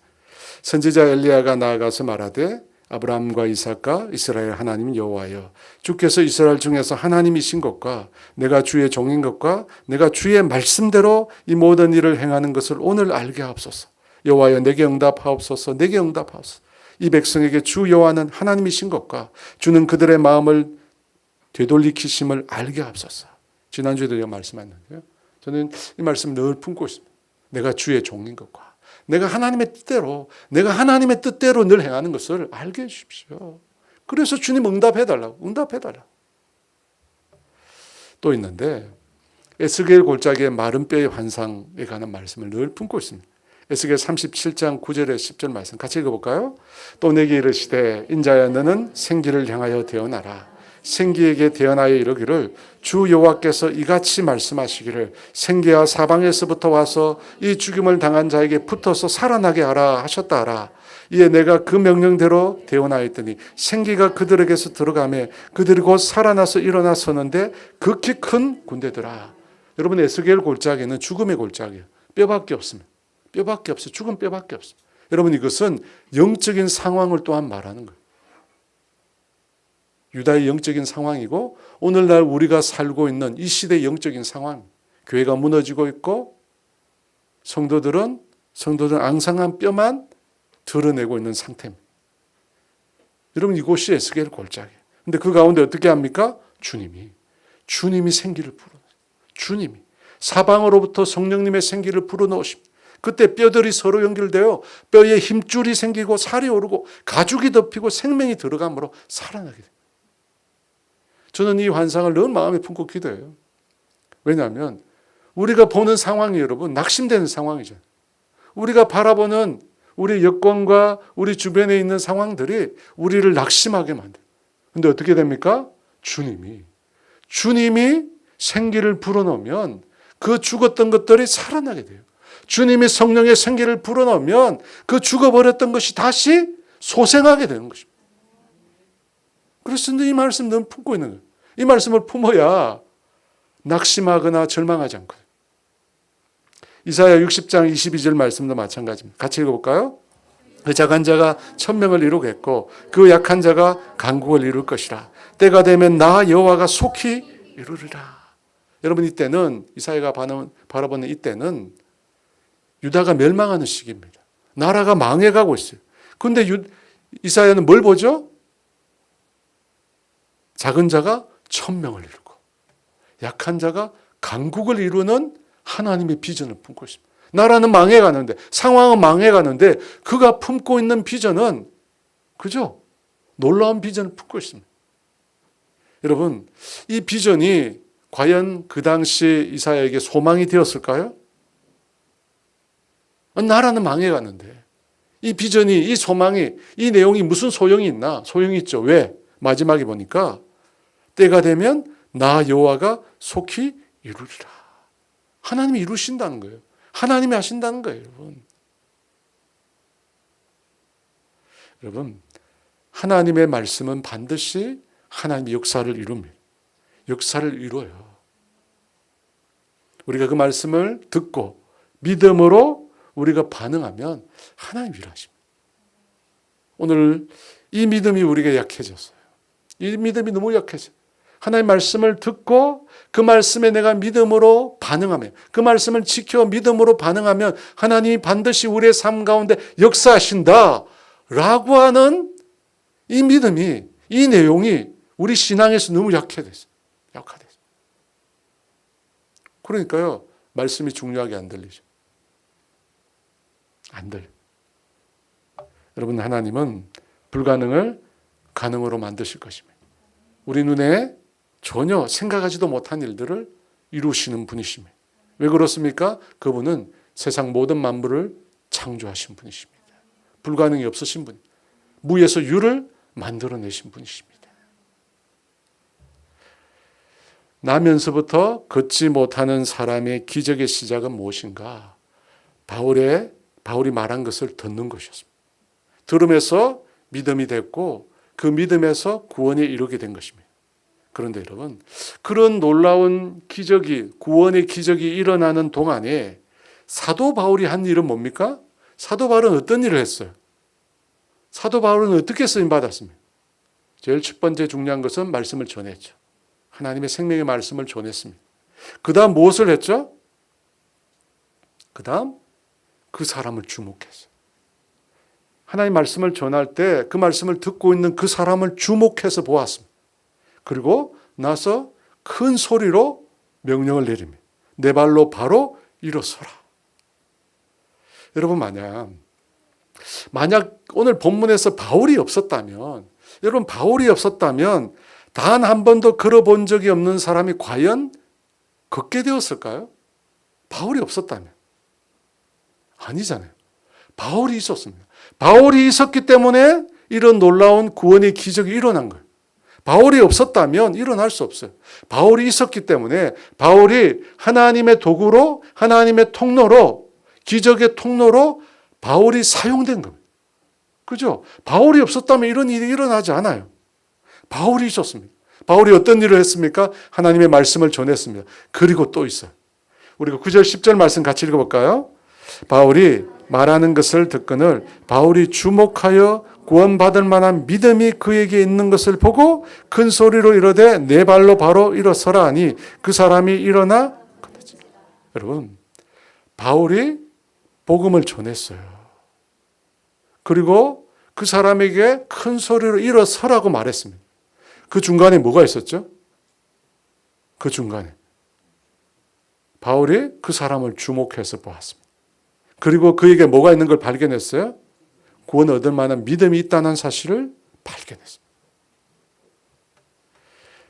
선지자 엘리야가 나아가서 말하되 아브라함과 이삭과 이스라엘 하나님 여호와여 주께서 이스라엘 중에서 하나님이신 것과 내가 주의 종인 것과 내가 주의 말씀대로 이 모든 일을 행하는 것을 오늘 알게 하옵소서. 여호와여 내게 응답하옵소서. 내게 응답하옵소서. 이 백성에게 주 여호와는 하나님이신 것과 주는 그들의 마음을 되돌리키심을 알게 하옵소서. 지난주에도 제가 말씀했는데요. 저는 이 말씀을 늘 품고 있습니다. 내가 주의 종인 것과 내가 하나님의 뜻대로 늘 행하는 것을 알게 해주십시오. 그래서 주님 응답해달라고. 또 있는데 에스겔 골짜기의 마른 뼈의 환상에 관한 말씀을 늘 품고 있습니다. 에스겔 37장 9절에 10절 말씀 같이 읽어볼까요? 또 내게 이르시되 인자야 너는 생기를 향하여 대언하라. 생기에게 대언하여 이르기를 주 여호와께서 이같이 말씀하시기를 생기야 사방에서부터 와서 이 죽임을 당한 자에게 붙어서 살아나게 하라 하셨다 하라. 이에 내가 그 명령대로 대언하였더니 생기가 그들에게서 들어가매 그들이 곧 살아나서 일어나 서는데 극히 큰 군대더라. 여러분 에스겔 골짜기는 죽음의 골짜기예요. 뼈밖에 없습니다. 뼈밖에 없어요. 죽은 뼈밖에 없어요. 여러분 이것은 영적인 상황을 또한 말하는 거예요. 유다의 영적인 상황이고 오늘날 우리가 살고 있는 이 시대의 영적인 상황. 교회가 무너지고 있고 성도들은 앙상한 뼈만 드러내고 있는 상태입니다. 여러분 이곳이 에스겔 골짜기예요. 근데 그 가운데 어떻게 합니까? 주님이 생기를 불어넣어요. 주님이 사방으로부터 성령님의 생기를 불어넣으십니다. 그때 뼈들이 서로 연결되어 뼈에 힘줄이 생기고 살이 오르고 가죽이 덮이고 생명이 들어감으로 살아나게 됩니다. 저는 이 환상을 늘 마음에 품고 기도해요. 왜냐하면 우리가 보는 상황이 여러분 낙심되는 상황이죠. 우리가 바라보는 우리 여건과 우리 주변에 있는 상황들이 우리를 낙심하게 만들어요. 그런데 어떻게 됩니까? 주님이 생기를 불어넣으면 그 죽었던 것들이 살아나게 돼요. 주님이 성령의 생기를 불어넣으면 그 죽어버렸던 것이 다시 소생하게 되는 것입니다. 그래서 이 말씀 늘 품고 있는 거예요. 이 말씀을 품어야 낙심하거나 절망하지 않거든요. 이사야 60장 22절 말씀도 마찬가지입니다. 같이 읽어볼까요? 그 작은 자가 1000명을 이루겠고 그 약한 자가 강국을 이룰 것이라. 때가 되면 나 여호와가 속히 이루리라. 여러분 이때는 이사야가 바라보는 이때는 유다가 멸망하는 시기입니다. 나라가 망해가고 있어요. 그런데 이사야는 뭘 보죠? 작은 자가 1000명을 이루고 약한 자가 강국을 이루는 하나님의 비전을 품고 있습니다. 나라는 망해가는데 상황은 망해가는데 그가 품고 있는 비전은 그죠? 놀라운 비전을 품고 있습니다. 여러분, 이 비전이 과연 그 당시 이사야에게 소망이 되었을까요? 나라는 망해갔는데 이 비전이, 이 소망이, 이 내용이 무슨 소용이 있나? 소용이 있죠. 왜? 마지막에 보니까 때가 되면 나 여호와가 속히 이루리라. 하나님이 이루신다는 거예요. 하나님이 하신다는 거예요, 여러분. 여러분, 하나님의 말씀은 반드시 하나님의 역사를 이룹니다. 역사를 이루어요. 우리가 그 말씀을 듣고 믿음으로 우리가 반응하면 하나님이 일하십니다. 오늘 이 믿음이 우리가 약해졌어요. 이 믿음이 너무 약해져요. 하나님의 말씀을 듣고 그 말씀에 내가 믿음으로 반응하면, 그 말씀을 지켜 믿음으로 반응하면 하나님이 반드시 우리의 삶 가운데 역사하신다 라고 하는 이 믿음이, 이 내용이 우리 신앙에서 너무 약해졌어요. 약화됐어요. 그러니까요, 말씀이 중요하게 안 들리죠. 안 들려. 여러분, 하나님은 불가능을 가능으로 만드실 것입니다. 우리 눈에 전혀 생각하지도 못한 일들을 이루시는 분이십니다. 왜 그렇습니까? 그분은 세상 모든 만물을 창조하신 분이십니다. 불가능이 없으신 분, 무에서 유를 만들어내신 분이십니다. 나면서부터 걷지 못하는 사람의 기적의 시작은 무엇인가? 바울이 말한 것을 듣는 것이었습니다. 들으면서 믿음이 됐고 그 믿음에서 구원에 이르게 된 것입니다. 그런데 여러분, 그런 놀라운 기적이, 구원의 기적이 일어나는 동안에 사도 바울이 한 일은 뭡니까? 사도 바울은 어떤 일을 했어요? 사도 바울은 어떻게 쓰임 받았습니까? 제일 첫 번째 중요한 것은 말씀을 전했죠. 하나님의 생명의 말씀을 전했습니다. 그 다음 무엇을 했죠? 그 다음 그 사람을 주목했어요. 하나님의 말씀을 전할 때 그 말씀을 듣고 있는 그 사람을 주목해서 보았습니다. 그리고 나서 큰 소리로 명령을 내립니다. 내 발로 바로 일어서라. 여러분, 만약 오늘 본문에서 바울이 없었다면, 여러분, 바울이 없었다면 단 한 번도 걸어본 적이 없는 사람이 과연 걷게 되었을까요? 바울이 없었다면. 아니잖아요. 바울이 있었습니다. 바울이 있었기 때문에 이런 놀라운 구원의 기적이 일어난 거예요. 바울이 없었다면 일어날 수 없어요. 바울이 있었기 때문에 바울이 하나님의 도구로, 하나님의 통로로, 기적의 통로로 바울이 사용된 겁니다. 그죠? 바울이 없었다면 이런 일이 일어나지 않아요. 바울이 있었습니다. 바울이 어떤 일을 했습니까? 하나님의 말씀을 전했습니다. 그리고 또 있어요. 우리가 9절 10절 말씀 같이 읽어볼까요? 바울이 말하는 것을 듣거늘 바울이 주목하여 구원받을 만한 믿음이 그에게 있는 것을 보고 큰 소리로 이르되 내 발로 바로 일어서라 하니 그 사람이 일어나 걷었지. 여러분, 바울이 복음을 전했어요. 그리고 그 사람에게 큰 소리로 일어서라고 말했습니다. 그 중간에 뭐가 있었죠? 그 중간에 바울이 그 사람을 주목해서 보았습니다. 그리고 그에게 뭐가 있는 걸 발견했어요? 구원 얻을 만한 믿음이 있다는 사실을 발견했습니다.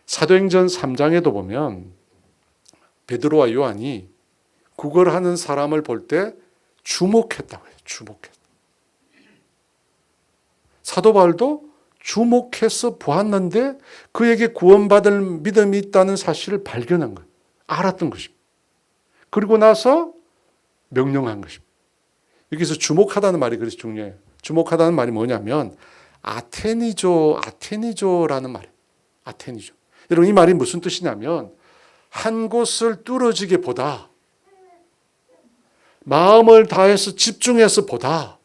사도행전 3장에도 보면 베드로와 요한이 구걸하는 사람을 볼 때 주목했다고 해요. 주목했다. 사도 바울도 주목해서 보았는데 그에게 구원받을 믿음이 있다는 사실을 발견한 거예요. 알았던 것입니다. 그리고 나서 명령한 것입니다. 여기서 주목하다는 말이 그래서 중요해요. 주목하다는 말이 뭐냐면 아테니조라는 말이에요. 아테니조. 여러분, 이 말이 무슨 뜻이냐면 한 곳을 뚫어지게 보다, 마음을 다해서 집중해서 보다,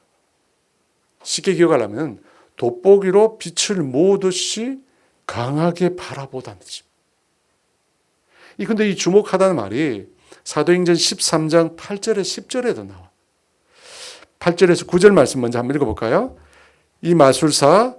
쉽게 기억하려면 돋보기로 빛을 모으듯이 강하게 바라보다는 뜻입니다. 근데 이 주목하다는 말이 사도행전 13장 8절에 10절에도 나와. 8절에서 9절 말씀 먼저 한번 읽어볼까요? 이 마술사,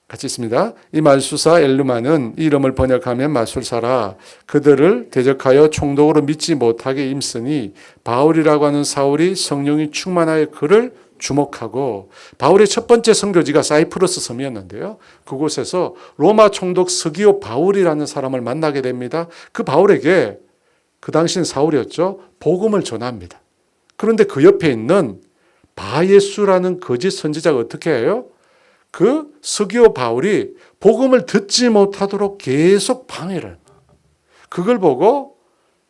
같이 있습니다. 이 마술사 엘루마는 이 이름을 번역하면 마술사라 그들을 대적하여 총독으로 믿지 못하게 임쓰니 바울이라고 하는 사울이 성령이 충만하여 그를 주목하고 바울의 첫 번째 선교지가 사이프러스 섬이었는데요. 그곳에서 로마 총독 스기오 바울이라는 사람을 만나게 됩니다. 그 바울에게 그 당시는 사울이었죠. 복음을 전합니다. 그런데 그 옆에 있는 바예수라는 거짓 선지자가 어떻게 해요? 그 스기오 바울이 복음을 듣지 못하도록 계속 방해를 합니다. 그걸 보고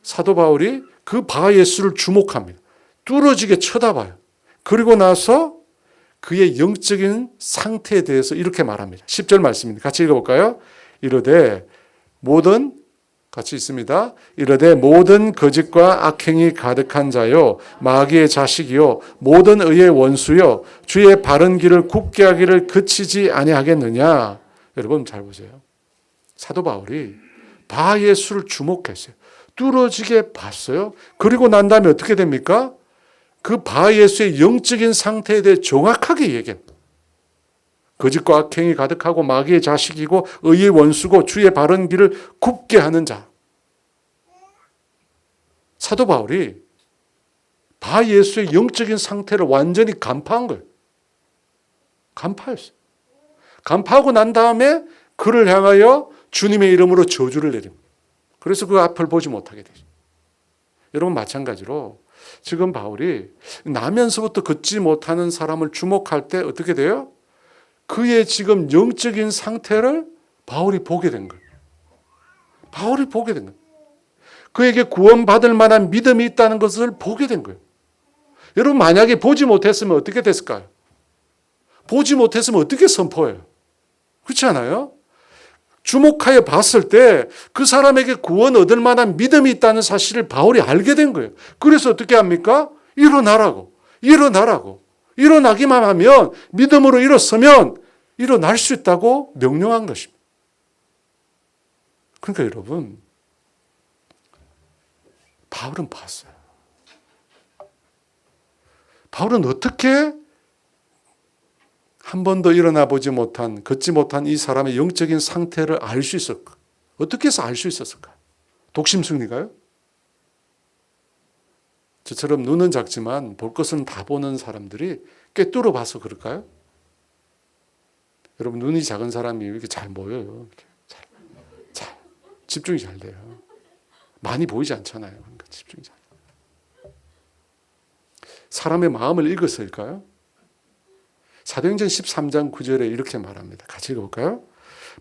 사도 바울이 그 바예수를 주목합니다. 뚫어지게 쳐다봐요. 그리고 나서 그의 영적인 상태에 대해서 이렇게 말합니다. 10절 말씀입니다. 같이 읽어볼까요? 이르되 모든 같이 있습니다. 이르되 모든 거짓과 악행이 가득한 자요 마귀의 자식이요 모든 의의 원수요 주의 바른 길을 굽게 하기를 그치지 아니하겠느냐. 여러분 잘 보세요. 사도 바울이 바예수를 주목했어요. 뚫어지게 봤어요. 그리고 난 다음에 어떻게 됩니까? 그 바예수의 영적인 상태에 대해 정확하게 얘기합니다. 거짓과 악행이 가득하고 마귀의 자식이고 의의 원수고 주의 바른 길을 굽게 하는 자. 사도 바울이 바예수의 영적인 상태를 완전히 간파한 거예요. 간파했어요. 간파하고 난 다음에 그를 향하여 주님의 이름으로 저주를 내립니다. 그래서 그 앞을 보지 못하게 되죠. 여러분 마찬가지로 지금 바울이 나면서부터 걷지 못하는 사람을 주목할 때 어떻게 돼요? 그의 지금 영적인 상태를 바울이 보게 된 거예요. 바울이 보게 된 거예요. 그에게 구원받을 만한 믿음이 있다는 것을 보게 된 거예요. 여러분 만약에 보지 못했으면 어떻게 됐을까요? 보지 못했으면 어떻게 선포해요? 그렇지 않아요? 주목하여 봤을 때 그 사람에게 구원 얻을 만한 믿음이 있다는 사실을 바울이 알게 된 거예요. 그래서 어떻게 합니까? 일어나라고. 일어나기만 하면 믿음으로 일어서면 일어날 수 있다고 명령한 것입니다. 그러니까 여러분 바울은 봤어요. 바울은 어떻게 한 번도 일어나 보지 못한, 걷지 못한 이 사람의 영적인 상태를 알 수 있을까? 어떻게 해서 알 수 있었을까? 독심승리가요? 저처럼 눈은 작지만 볼 것은 다 보는 사람들이 꿰뚫어 봐서 그럴까요? 여러분 눈이 작은 사람이 이렇게 잘 보여요. 잘 집중이 잘 돼요. 많이 보이지 않잖아요. 그러니까 집중이 잘 돼요. 사람의 마음을 읽었을까요? 사도행전 13장 9절에 이렇게 말합니다. 같이 읽어볼까요?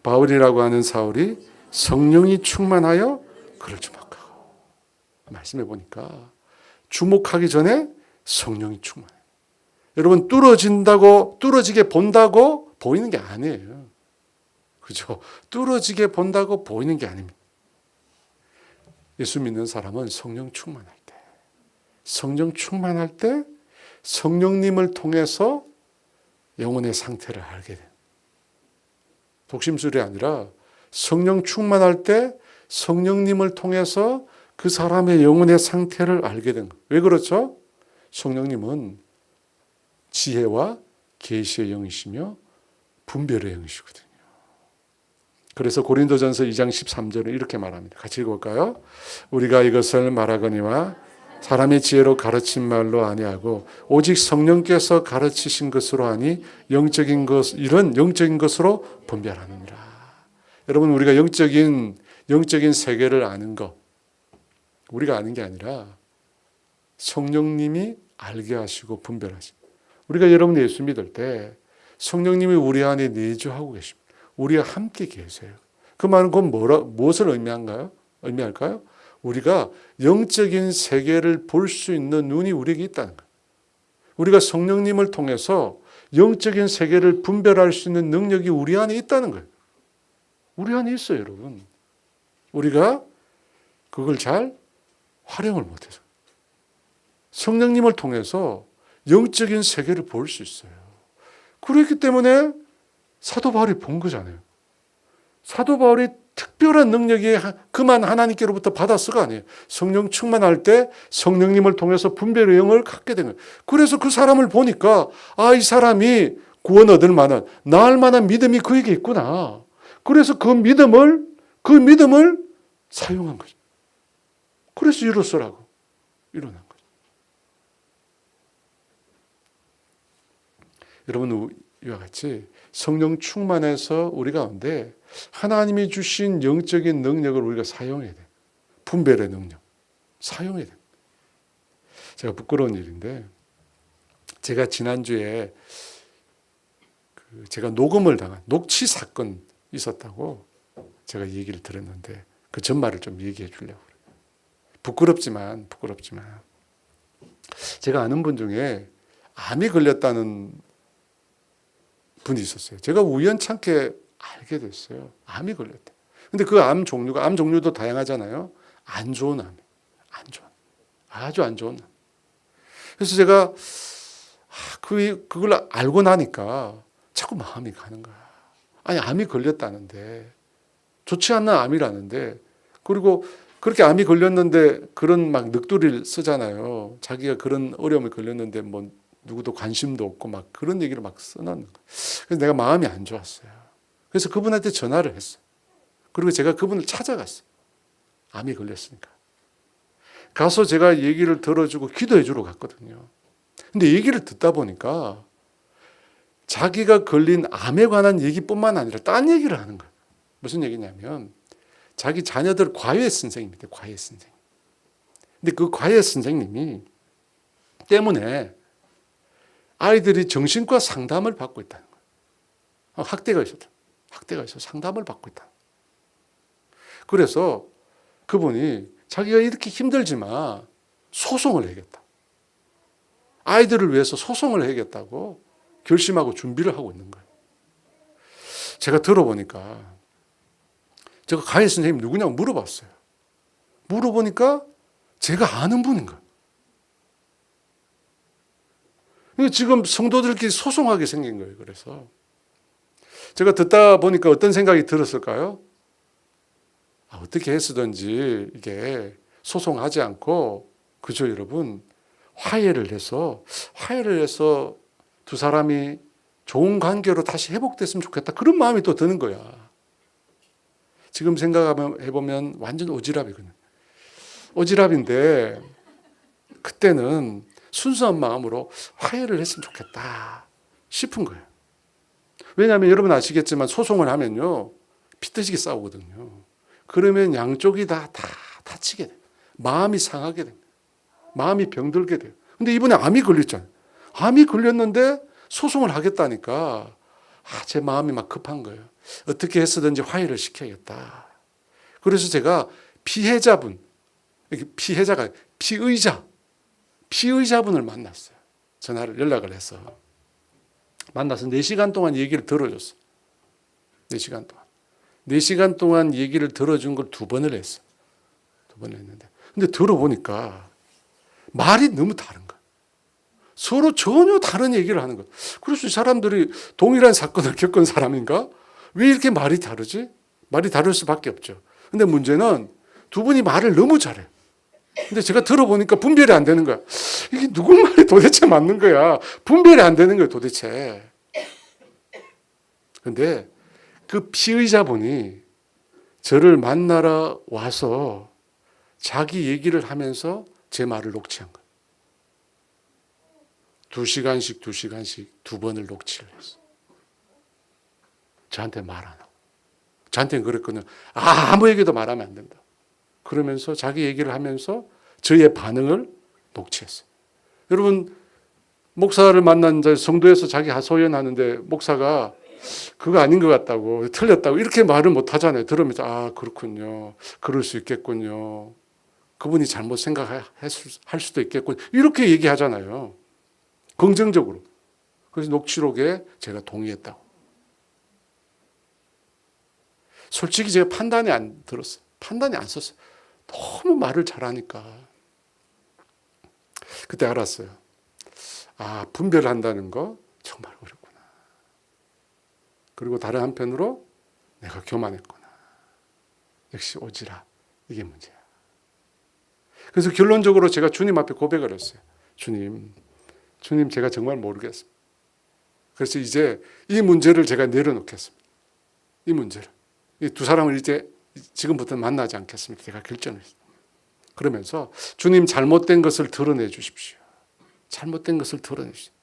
바울이라고 하는 사울이 성령이 충만하여 그를 주목하고. 말씀해 보니까 주목하기 전에 성령이 충만해요. 여러분 뚫어지게 본다고 보이는 게 아니에요. 그죠? 뚫어지게 본다고 보이는 게 아닙니다. 예수 믿는 사람은 성령 충만할 때 성령님을 통해서 영혼의 상태를 알게 돼요. 독심술이 아니라 성령 충만할 때 성령님을 통해서 그 사람의 영혼의 상태를 알게 된 거예요. 왜 그렇죠? 성령님은 지혜와 계시의 영이시며 분별의 영이시거든요. 그래서 고린도전서 2장 13절에 이렇게 말합니다. 같이 읽어볼까요? 우리가 이것을 말하거니와 사람의 지혜로 가르친 말로 아니하고 오직 성령께서 가르치신 것으로 하니 이런 영적인 것으로 분별하느니라. 여러분 우리가 영적인 세계를 아는 것, 우리가 아는 게 아니라 성령님이 알게 하시고 분별하십니다. 우리가 여러분 예수 믿을 때 성령님이 우리 안에 내주하고 계십니다. 우리와 함께 계세요. 그 말은 그건 무엇을 의미할까요? 우리가 영적인 세계를 볼 수 있는 눈이 우리에게 있다는 거예요. 우리가 성령님을 통해서 영적인 세계를 분별할 수 있는 능력이 우리 안에 있다는 거예요. 우리 안에 있어요, 여러분. 우리가 그걸 잘 활용을 못해서. 성령님을 통해서 영적인 세계를 볼 수 있어요. 그렇기 때문에 사도 바울이 본 거잖아요. 사도 바울이 특별한 능력이 그만 하나님께로부터 받았어가 아니에요. 성령 충만할 때 성령님을 통해서 분별의 영을 갖게 된 거예요. 그래서 그 사람을 보니까 이 사람이 구원 얻을 만한 나을 만한 믿음이 그에게 있구나. 그래서 그 믿음을 사용한 거죠. 그래서 일어서라고 일어난 거죠. 여러분 이와 같이 성령 충만해서 우리 가운데 하나님이 주신 영적인 능력을 우리가 사용해야 돼. 분별의 능력 사용해야 돼. 제가 부끄러운 일인데 제가 지난주에 제가 녹음을 당한 녹취 사건 있었다고 제가 얘기를 들었는데 그 전말을 좀 얘기해 주려고 그래요. 부끄럽지만 제가 아는 분 중에 암이 걸렸다는 분이 있었어요. 제가 우연찮게 알게 됐어요. 암이 걸렸대. 근데 그 암 종류도 다양하잖아요. 안 좋은 암, 아주 안 좋은 암. 그래서 제가 그걸 알고 나니까 자꾸 마음이 가는 거야. 아니 암이 걸렸다는데 좋지 않는 암이라는데 그리고 그렇게 암이 걸렸는데 그런 막 넋두리를 쓰잖아요. 자기가 그런 어려움을 걸렸는데 뭐 누구도 관심도 없고 막 그런 얘기를 막 써놓는 거예요. 그래서 내가 마음이 안 좋았어요. 그래서 그분한테 전화를 했어요. 그리고 제가 그분을 찾아갔어요. 암이 걸렸으니까. 가서 제가 얘기를 들어주고 기도해 주러 갔거든요. 근데 얘기를 듣다 보니까 자기가 걸린 암에 관한 얘기뿐만 아니라 딴 얘기를 하는 거예요. 무슨 얘기냐면 자기 자녀들 과외 선생님인데 과외 선생님. 근데 그 과외 선생님이 때문에 아이들이 정신과 상담을 받고 있다는 거예요. 학대가 있어서 상담을 받고 있다. 그래서 그분이 자기가 이렇게 힘들지만 소송을 해야겠다. 아이들을 위해서 소송을 해야겠다고 결심하고 준비를 하고 있는 거예요. 제가 들어보니까 제가 가해 선생님 누구냐고 물어봤어요. 물어보니까 제가 아는 분인 거예요. 지금 성도들끼리 소송하게 생긴 거예요. 그래서 제가 듣다 보니까 어떤 생각이 들었을까요? 어떻게 했으든지 이게 소송하지 않고 그죠 여러분? 화해를 해서 두 사람이 좋은 관계로 다시 회복됐으면 좋겠다. 그런 마음이 또 드는 거야. 지금 생각해보면 완전 오지랖이거든요. 오지랖인데 그때는 순수한 마음으로 화해를 했으면 좋겠다 싶은 거예요. 왜냐하면 여러분 아시겠지만 소송을 하면요. 피 터지게 싸우거든요. 그러면 양쪽이 다 다치게 돼요. 마음이 상하게 돼요. 마음이 병들게 돼요. 근데 이번에 암이 걸렸잖아요. 암이 걸렸는데 소송을 하겠다니까 제 마음이 막 급한 거예요. 어떻게 해서든지 화해를 시켜야겠다. 그래서 제가 피의자분을 만났어요. 연락을 해서 만나서 4시간 동안 얘기를 들어줬어요. 4시간 동안. 4시간 동안 얘기를 들어준 걸 2번을 했어요. 2번을 했는데. 근데 들어보니까 말이 너무 다른 거예요. 서로 전혀 다른 얘기를 하는 거예요. 그래서 이 사람들이 동일한 사건을 겪은 사람인가? 왜 이렇게 말이 다르지? 말이 다를 수밖에 없죠. 근데 문제는 두 분이 말을 너무 잘해요. 근데 제가 들어보니까 분별이 안 되는 거야. 이게 누구 말이 도대체 맞는 거야. 분별이 안 되는 거예요, 도대체. 근데 그 피의자분이 저를 만나러 와서 자기 얘기를 하면서 제 말을 녹취한 거예요. 2시간씩 2번을 녹취를 했어요. 저한테 말 안 하고. 저한테는 그랬거든요. 아무 얘기도 말하면 안 된다. 그러면서 자기 얘기를 하면서 저의 반응을 녹취했어요. 여러분, 목사를 만난 성도에서 자기 하소연하는데 목사가 그거 아닌 것 같다고, 틀렸다고 이렇게 말을 못 하잖아요. 들으면서 그렇군요. 그럴 수 있겠군요. 그분이 잘못 생각할 수도 있겠군요. 이렇게 얘기하잖아요. 긍정적으로. 그래서 녹취록에 제가 동의했다고. 솔직히 제가 판단이 안 들었어요. 판단이 안 썼어요. 너무 말을 잘하니까. 그때 알았어요. 분별한다는 거 정말 어렵구나. 그리고 다른 한편으로 내가 교만했구나. 역시 오지랖. 이게 문제야. 그래서 결론적으로 제가 주님 앞에 고백을 했어요. 주님 제가 정말 모르겠습니다. 그래서 이제 이 문제를 제가 내려놓겠습니다. 이 문제를. 이 두 사람을 이제 지금부터는 만나지 않겠습니다. 제가 결정을 했어요. 그러면서 주님 잘못된 것을 드러내 주십시오. 잘못된 것을 드러내 주십시오.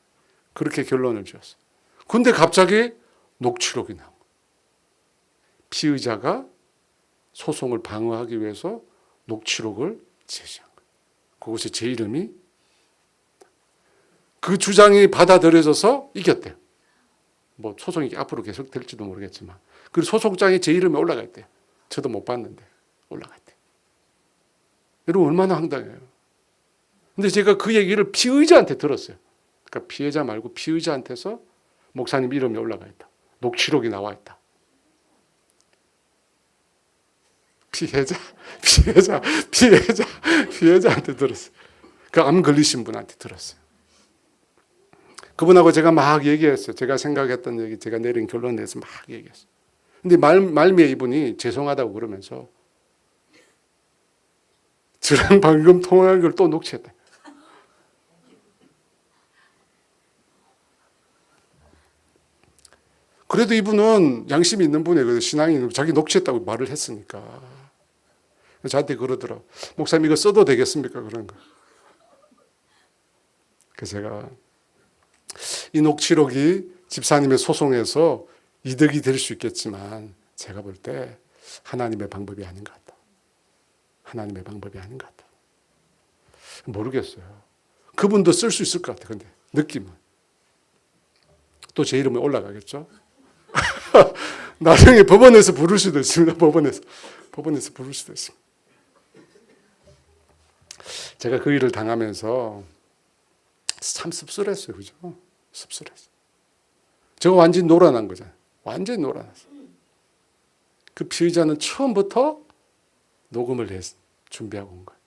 그렇게 결론을 지었어요. 근데 갑자기 녹취록이 나온 거예요. 피의자가 소송을 방어하기 위해서 녹취록을 제시한 거예요. 그곳에 제 이름이, 그 주장이 받아들여져서 이겼대요. 뭐 소송이 앞으로 계속 될지도 모르겠지만, 그 소송장에 제 이름이 올라가 있대요. 저도 못 봤는데 올라가 있대요. 여러분 얼마나 황당해요. 근데 제가 그 얘기를 피의자한테 들었어요. 그러니까 피해자 말고 피의자한테서 목사님 이름이 올라가 있다, 녹취록이 나와 있다. 피해자한테 들었어요. 그 암 걸리신 분한테 들었어요. 그분하고 제가 막 얘기했어요. 제가 생각했던 얘기, 제가 내린 결론에 대해서 막 얘기했어요. 근데 말미에 이분이 죄송하다고 그러면서 저랑 방금 통화한 걸 또 녹취했대. 그래도 이분은 양심이 있는 분이에요. 신앙이 있는, 자기 녹취했다고 말을 했으니까. 저한테 그러더라고. 목사님 이거 써도 되겠습니까? 그런 거. 그래서 제가 이 녹취록이 집사님의 소송에서 이득이 될 수 있겠지만 제가 볼 때 하나님의 방법이 아닌 것 같다. 하나님의 방법이 아닌 것 같다. 모르겠어요. 그분도 쓸 수 있을 것 같아요. 근데 느낌은. 또 제 이름이 올라가겠죠? 나중에 법원에서 부를 수도 있습니다. 법원에서 부를 수도 있습니다. 제가 그 일을 당하면서 참 씁쓸했어요. 그죠? 씁쓸했어요. 저거 완전히 놀아난 거잖아요. 완전히 놀아났어요. 그 피의자는 처음부터 녹음을 준비하고 온 거예요.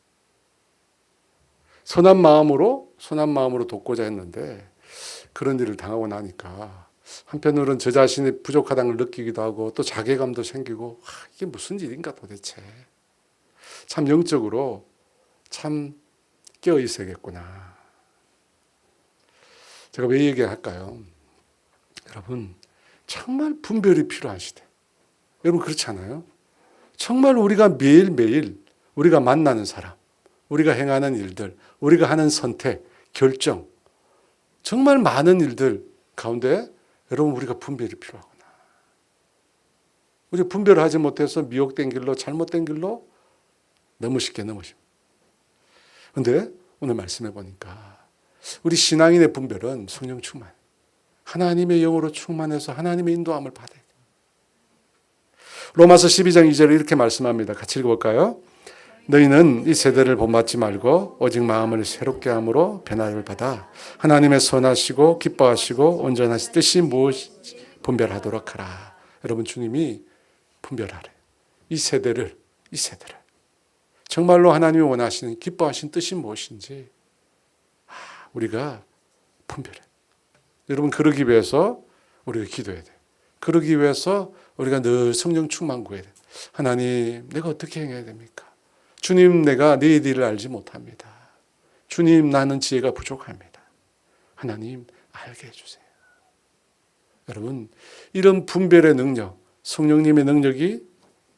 선한 마음으로 돕고자 했는데 그런 일을 당하고 나니까 한편으로는 저 자신이 부족하다는 걸 느끼기도 하고 또 자괴감도 생기고, 이게 무슨 일인가 도대체. 참 영적으로 참 깨어 있어야겠구나. 제가 왜 얘기할까요? 여러분 정말 분별이 필요한 시대. 여러분 그렇지 않아요? 정말 우리가 매일매일 우리가 만나는 사람, 우리가 행하는 일들, 우리가 하는 선택, 결정, 정말 많은 일들 가운데 여러분 우리가 분별이 필요하구나. 우리 분별을 하지 못해서 미혹된 길로, 잘못된 길로 너무 쉽게 넘어집니다. 그런데 오늘 말씀해 보니까 우리 신앙인의 분별은 성령 충만, 하나님의 영으로 충만해서 하나님의 인도함을 받아야 돼요. 로마서 12장 2절에 이렇게 말씀합니다. 같이 읽어볼까요? 너희는 이 세대를 본받지 말고 오직 마음을 새롭게 함으로 변화를 받아 하나님의 선하시고 기뻐하시고 온전하신 뜻이 무엇인지 분별하도록 하라. 여러분 주님이 분별하래. 이 세대를 정말로 하나님이 원하시는 기뻐하신 뜻이 무엇인지 우리가 분별해. 여러분 그러기 위해서 우리가 기도해야 돼. 그러기 위해서 우리가 늘 성령 충만 구해야 돼. 하나님 내가 어떻게 행해야 됩니까? 주님 내가 내 일을 알지 못합니다. 주님 나는 지혜가 부족합니다. 하나님 알게 해주세요. 여러분 이런 분별의 능력, 성령님의 능력이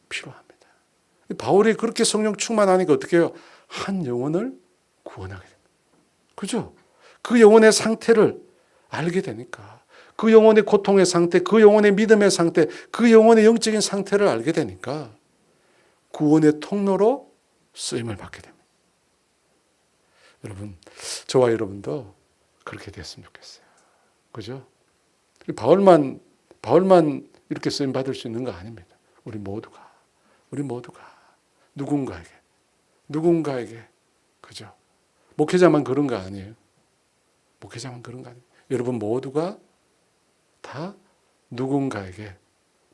필요합니다. 바울이 그렇게 성령 충만하니까 어떻게 해요? 한 영혼을 구원하게 됩니다. 그죠? 그 영혼의 상태를 알게 되니까, 그 영혼의 고통의 상태, 그 영혼의 믿음의 상태, 그 영혼의 영적인 상태를 알게 되니까 구원의 통로로 쓰임을 받게 됩니다. 여러분, 저와 여러분도 그렇게 됐으면 좋겠어요. 그죠? 바울만 이렇게 쓰임 받을 수 있는 거 아닙니다. 우리 모두가 누군가에게, 그죠? 목회자만 그런 거 아니에요. 여러분 모두가 다 누군가에게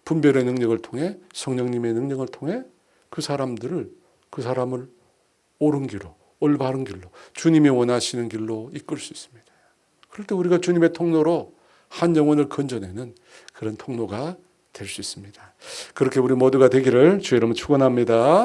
분별의 능력을 통해, 성령님의 능력을 통해 그 사람을 옳은 길로, 올바른 길로, 주님이 원하시는 길로 이끌 수 있습니다. 그럴 때 우리가 주님의 통로로 한 영혼을 건져내는 그런 통로가 될 수 있습니다. 그렇게 우리 모두가 되기를 주의 이름으로 축원합니다.